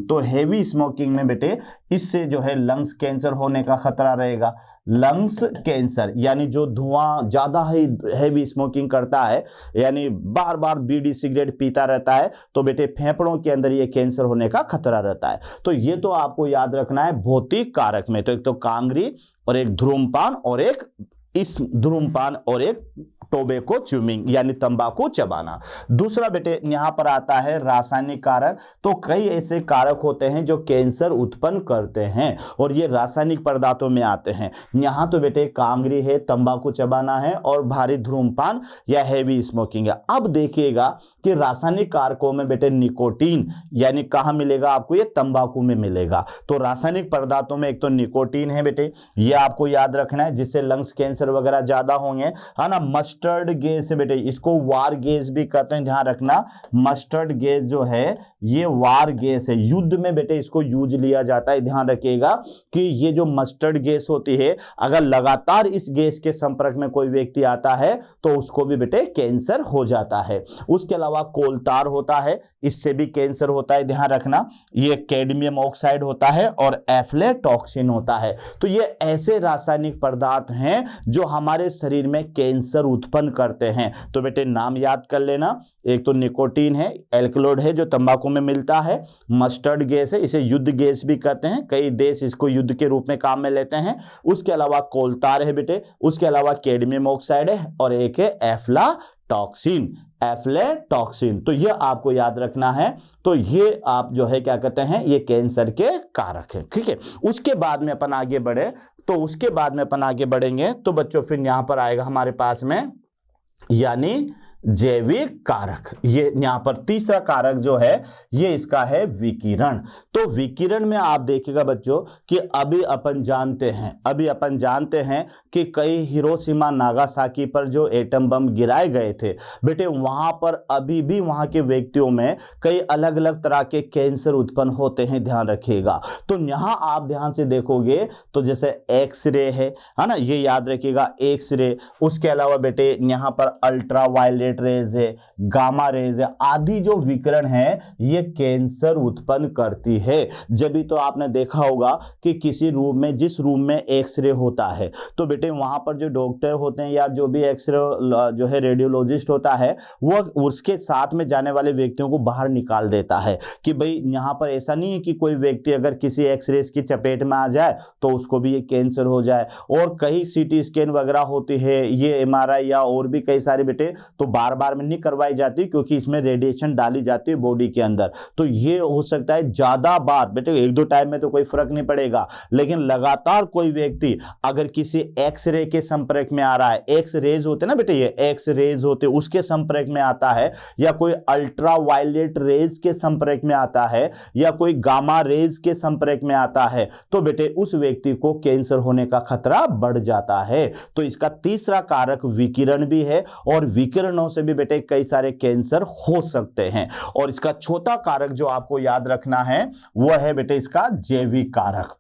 Speaker 1: तो हैवी स्मोकिंग में बेटे इससे जो है लंग्स कैंसर होने का खतरा रहेगा। लंग्स कैंसर यानी जो धुआं ज्यादा ही हैवी स्मोकिंग करता है, यानी बार बार बीड़ी सिगरेट पीता रहता है, तो बेटे फेफड़ों के अंदर ये कैंसर होने का खतरा रहता है। तो ये तो आपको याद रखना है भौतिक कारक में। तो एक तो कांगरी और एक धूम्रपान और एक टोबैको च्यूइंग यानी तंबाकू चबाना। दूसरा बेटे यहां पर आता है रासायनिक कारक। तो कई ऐसे कारक होते हैं जो कैंसर उत्पन्न करते हैं और ये रासायनिक पदार्थों में आते हैं। यहां तो बेटे कांगरी है, तंबाकू चबाना है और भारी धूम्रपान या हैवी स्मोकिंग है। अब देखिएगा कि रासायनिक कारकों में बेटे निकोटीन यानी कहां मिलेगा आपको, ये तंबाकू में मिलेगा। तो रासायनिक पदार्थों में एक तो निकोटीन है बेटे, ये आपको याद रखना है, जिससे लंग्स कैंसर वगैरह ज्यादा होंगे, है ना। मस्टर्ड गैस है बेटे, इसको वार गैस भी कहते हैं, ध्यान रखना। मस्टर्ड गैस जो है ये वार गैस है, युद्ध में बेटे इसको यूज लिया जाता है। ध्यान रखिएगा कि ये जो मस्टर्ड गैस होती है, अगर लगातार इस गैस के संपर्क में कोई व्यक्ति आता है तो उसको भी बेटे कैंसर हो जाता है। उसके अलावा कोलतार होता है, इससे भी कैंसर होता है, ध्यान रखना। ये कैडमियम ऑक्साइड होता है और एफ्लेटॉक्सिन होता है। तो ये ऐसे रासायनिक पदार्थ हैं जो हमारे शरीर में कैंसर उत्पन्न करते हैं। तो बेटे नाम याद कर लेना, एक तो निकोटीन है, एल्कलॉइड है जो तंबाकू में मिलता है, मस्टर्ड गैस है, इसे युद्ध गैस भी कहते हैं, कई देश इसको युद्ध के रूप में काम में लेते हैं। उसके अलावा कोलतार है बेटे, उसके अलावा कैडमियम ऑक्साइड है, और एक है एफ्लाटॉक्सिन, एफ्लेटॉक्सिन। तो ये आपको याद रखना है। तो ये आप जो है क्या कहते हैं, ये कैंसर के कारक है। ठीक है, उसके बाद में अपन आगे बढ़ेंगे तो बच्चों फिर यहां पर आएगा हमारे पास में यानी जैविक कारक। ये यहां पर तीसरा कारक जो है ये इसका है विकिरण। तो विकिरण में आप देखिएगा बच्चों कि अभी अपन जानते हैं कि कई हिरोशिमा नागासाकी पर जो एटम बम गिराए गए थे बेटे, वहां पर अभी भी वहां के व्यक्तियों में कई अलग अलग तरह के कैंसर उत्पन्न होते हैं, ध्यान रखिएगा। तो यहां आप ध्यान से देखोगे तो जैसे एक्सरे है ना, ये याद रखिएगा एक्सरे। उसके अलावा बेटे यहां पर अल्ट्रा वायलेट रेज है, गामा रेज है, आदि जो विकिरण है ये कैंसर उत्पन्न करती है। जब भी तो आपने देखा होगा कि किसी रूम में, जिस रूम में एक्सरे होता है तो बेटे वहां पर जो डॉक्टर होते हैं या जो भी एक्सरे जो है रेडियोलॉजिस्ट होता है वो उसके साथ में जाने वाले व्यक्तियों को बाहर निकाल देता है कि भाई यहां पर ऐसा नहीं है कि कोई व्यक्ति अगर किसी एक्सरे की चपेट में आ जाए तो उसको भी ये कैंसर हो जाए। और कई सीटी स्कैन वगैरह होती है, ये एमआरआई या और भी कई सारे बेटे तो बार बार में नहीं करवाई जाती क्योंकि इसमें रेडिएशन डाली जाती है बॉडी के अंदर। तो ये हो सकता है ज्यादा बार बेटे, एक दो टाइम में तो कोई फर्क नहीं पड़ेगा, लेकिन लगातार कोई व्यक्ति अगर किसी एक्सरे के संपर्क में आ रहा है, एक्स रेज होते ना बेटे, ये एक्स रेज होते उसके संपर्क में आता है, या कोई अल्ट्रा वायलेट रेज के संपर्क में आता है, या कोई गामा रेज के संपर्क में आता है, तो बेटे उस व्यक्ति को कैंसर होने का खतरा बढ़ जाता है। तो इसका तीसरा कारक विकिरण भी है, और विकिरणों से भी बेटे कई सारे कैंसर हो सकते हैं। और इसका चौथा कारक जो आपको याद रखना है वह है बेटे इसका जैविक कारक।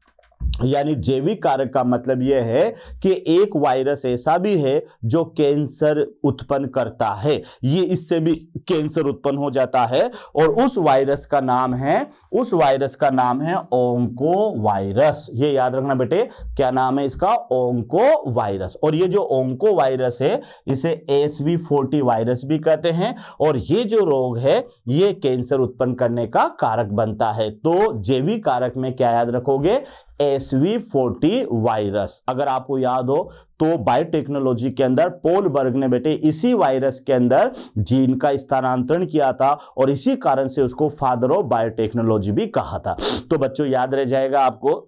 Speaker 1: यानी जैविक कारक का मतलब यह है कि एक वायरस ऐसा भी है जो कैंसर उत्पन्न करता है, ये इससे भी कैंसर उत्पन्न हो जाता है, और उस वायरस का नाम है ओंको वायरस। ये याद रखना बेटे, क्या नाम है इसका, ओंको वायरस। और ये जो ओंको वायरस है इसे SV40 वायरस भी कहते हैं, और ये जो रोग है ये कैंसर उत्पन्न करने का कारक बनता है। तो जैविक कारक में क्या याद रखोगे, SV40 वायरस। अगर आपको याद हो तो बायोटेक्नोलॉजी के अंदर पॉल बर्ग ने बेटे इसी वायरस के अंदर जीन का स्थानांतरण किया था, और इसी कारण से उसको फादर ऑफ बायोटेक्नोलॉजी भी कहा था। तो बच्चों याद रह जाएगा आपको,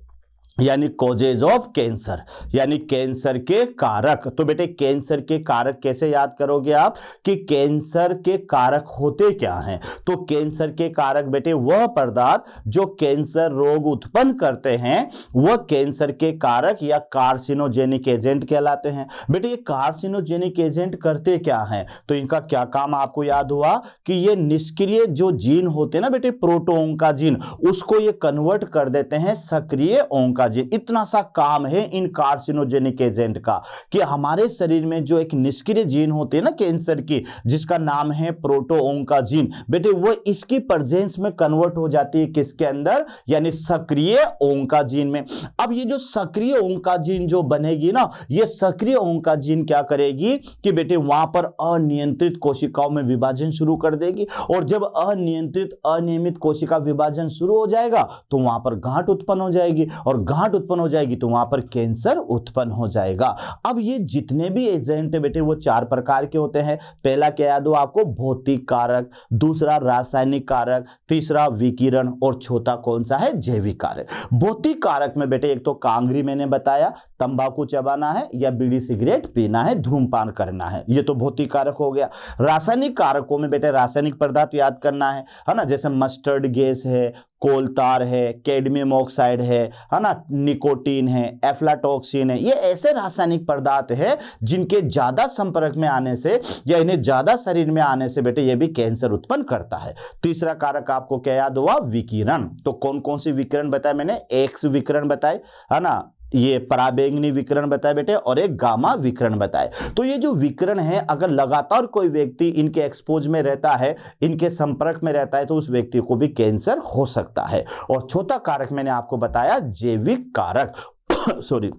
Speaker 1: यानी कॉजेज ऑफ कैंसर, यानी कैंसर के कारक। तो बेटे कैंसर के कारक कैसे याद करोगे आप कि कैंसर के कारक होते क्या हैं। तो कैंसर के कारक बेटे वह पदार्थ जो कैंसर रोग उत्पन्न करते हैं वह कैंसर के कारक या कार्सिनोजेनिक एजेंट कहलाते हैं। बेटे ये कार्सिनोजेनिक एजेंट करते क्या हैं, तो इनका क्या काम आपको याद हुआ कि ये निष्क्रिय जो जीन होते हैं ना बेटे, प्रोटोओंका जीन, उसको ये कन्वर्ट कर देते हैं सक्रिय ओंका जीन। इतना सा काम है इन कार्सिनोजेनिक एजेंट का कि हमारे शरीर में जो एक निष्क्रिय जीन होती है ना कैंसर की, जिसका नाम है प्रोटोओंका जीन, बेटे वो इसकी प्रेजेंस में कन्वर्ट हो जाती है किसके अंदर, यानी सक्रिय ओंका जीन में। अब ये जो सक्रिय ओंका जीन जो बनेगी ना, ये सक्रिय ओंका जीन क्या करेगी कि बेटे वहां पर अनियंत्रित कोशिकाओं में विभाजन शुरू कर देगी, और जब अनियमित कोशिका विभाजन शुरू हो जाएगा तो वहां पर गांठ उत्पन्न हो जाएगी, और गांठ उत्पन्न हो जाएगी तो वहां पर कैंसर उत्पन्न हो जाएगा। अब ये जितने भी एजेंट है बेटे वो चार प्रकार के होते हैं। पहला क्या याद हो आपको, भौतिक कारक, दूसरा रासायनिक कारक, तीसरा विकिरण, और चौथा कौन सा है, जैविक कारक। भौतिक कारक में बेटे एक तो कांगरी मैंने बताया, तंबाकू चबाना है या बीड़ी सिगरेट पीना है, धूम्रपान करना है, ये तो भौतिक कारक हो गया। रासायनिक कारकों में बेटे रासायनिक पदार्थ याद करना है ना, जैसे मस्टर्ड गैस है, कोलतार है, कैडमियम ऑक्साइड है ना, निकोटीन है, एफ्लाटॉक्सिन है, ये ऐसे रासायनिक पदार्थ है जिनके ज्यादा संपर्क में आने से या इन्हें ज्यादा शरीर में आने से बेटे ये भी कैंसर उत्पन्न करता है। तीसरा कारक आपको क्या याद हुआ, विकिरण। तो कौन कौन सी विकिरण बताए मैंने, एक्स विकिरण बताए है ना, ये पराबैंगनी विकिरण बताए बेटे, और एक गामा विकिरण बताए। तो ये जो विकिरण है अगर लगातार कोई व्यक्ति इनके एक्सपोज में रहता है, इनके संपर्क में रहता है, तो उस व्यक्ति को भी कैंसर हो सकता है। और चौथा कारक मैंने आपको बताया जैविक कारक सॉरी,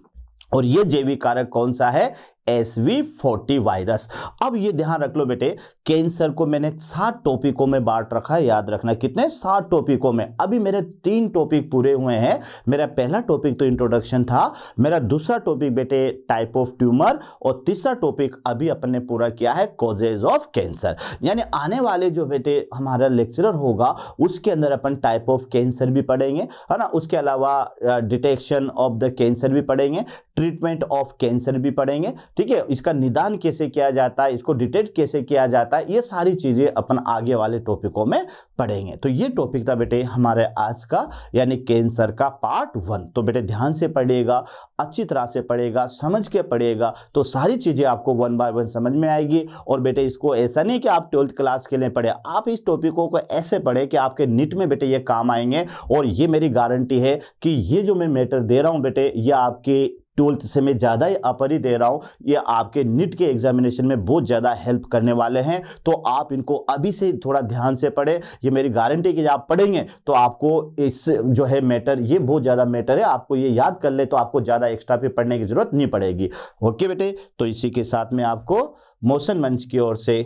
Speaker 1: और ये जैविक कारक कौन सा है, SV40 वायरस। अब ये ध्यान रख लो बेटे, कैंसर को मैंने 7 टॉपिकों में बांट रखा है, याद रखना कितने, 7 टॉपिकों में। अभी मेरे 3 टॉपिक पूरे हुए हैं। मेरा पहला टॉपिक तो इंट्रोडक्शन था, मेरा दूसरा टॉपिक बेटे टाइप ऑफ ट्यूमर, और तीसरा टॉपिक अभी अपन ने पूरा किया है कॉजेज ऑफ कैंसर। यानी आने वाले जो बेटे हमारा लेक्चरर होगा उसके अंदर अपन टाइप ऑफ कैंसर भी पढ़ेंगे, है ना, उसके अलावा डिटेक्शन ऑफ द कैंसर भी पढ़ेंगे, ट्रीटमेंट ऑफ कैंसर भी पढ़ेंगे, ठीक है, इसका निदान कैसे किया जाता है, इसको डिटेक्ट कैसे किया जाता है, ये सारी चीजें अपन आगे वाले टॉपिकों में पढ़ेंगे। तो ये टॉपिक था बेटे हमारे आज का, यानी कैंसर का पार्ट 1। तो बेटे ध्यान से पढ़िएगा, अच्छी तरह से पढ़ेगा, समझ के पढ़ेगा, तो सारी चीजें आपको 1 बाय 1 समझ में आएगी। और बेटे इसको ऐसा नहीं कि आप 12th क्लास के लिए पढ़े, आप इस टॉपिकों को ऐसे पढ़े कि आपके नीट में बेटे ये काम आएंगे। और ये मेरी गारंटी है कि ये जो मैं मैटर दे रहा हूं बेटे, ये आपके 12th से मैं ज़्यादा ही अपर ही दे रहा हूँ, ये आपके नीट के एग्जामिनेशन में बहुत ज़्यादा हेल्प करने वाले हैं। तो आप इनको अभी से थोड़ा ध्यान से पढ़े, ये मेरी गारंटी कि जब आप पढ़ेंगे तो आपको इस जो है मैटर, ये बहुत ज़्यादा मैटर है, आपको ये याद कर ले तो आपको ज़्यादा एक्स्ट्रा पे पढ़ने की जरूरत नहीं पड़ेगी। ओके बेटे, तो इसी के साथ में आपको मोशन मंच की ओर से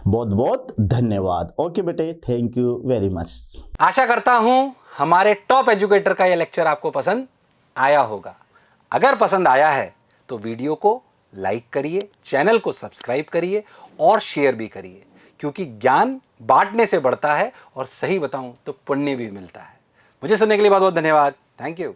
Speaker 1: बहुत बहुत धन्यवाद। ओके बेटे, थैंक यू वेरी मच।
Speaker 2: आशा करता हूं हमारे टॉप एजुकेटर का यह लेक्चर आपको पसंद आया होगा। अगर पसंद आया है तो वीडियो को लाइक करिए, चैनल को सब्सक्राइब करिए और शेयर भी करिए, क्योंकि ज्ञान बांटने से बढ़ता है और सही बताऊं तो पुण्य भी मिलता है। मुझे सुनने के लिए बहुत बहुत धन्यवाद। Thank you.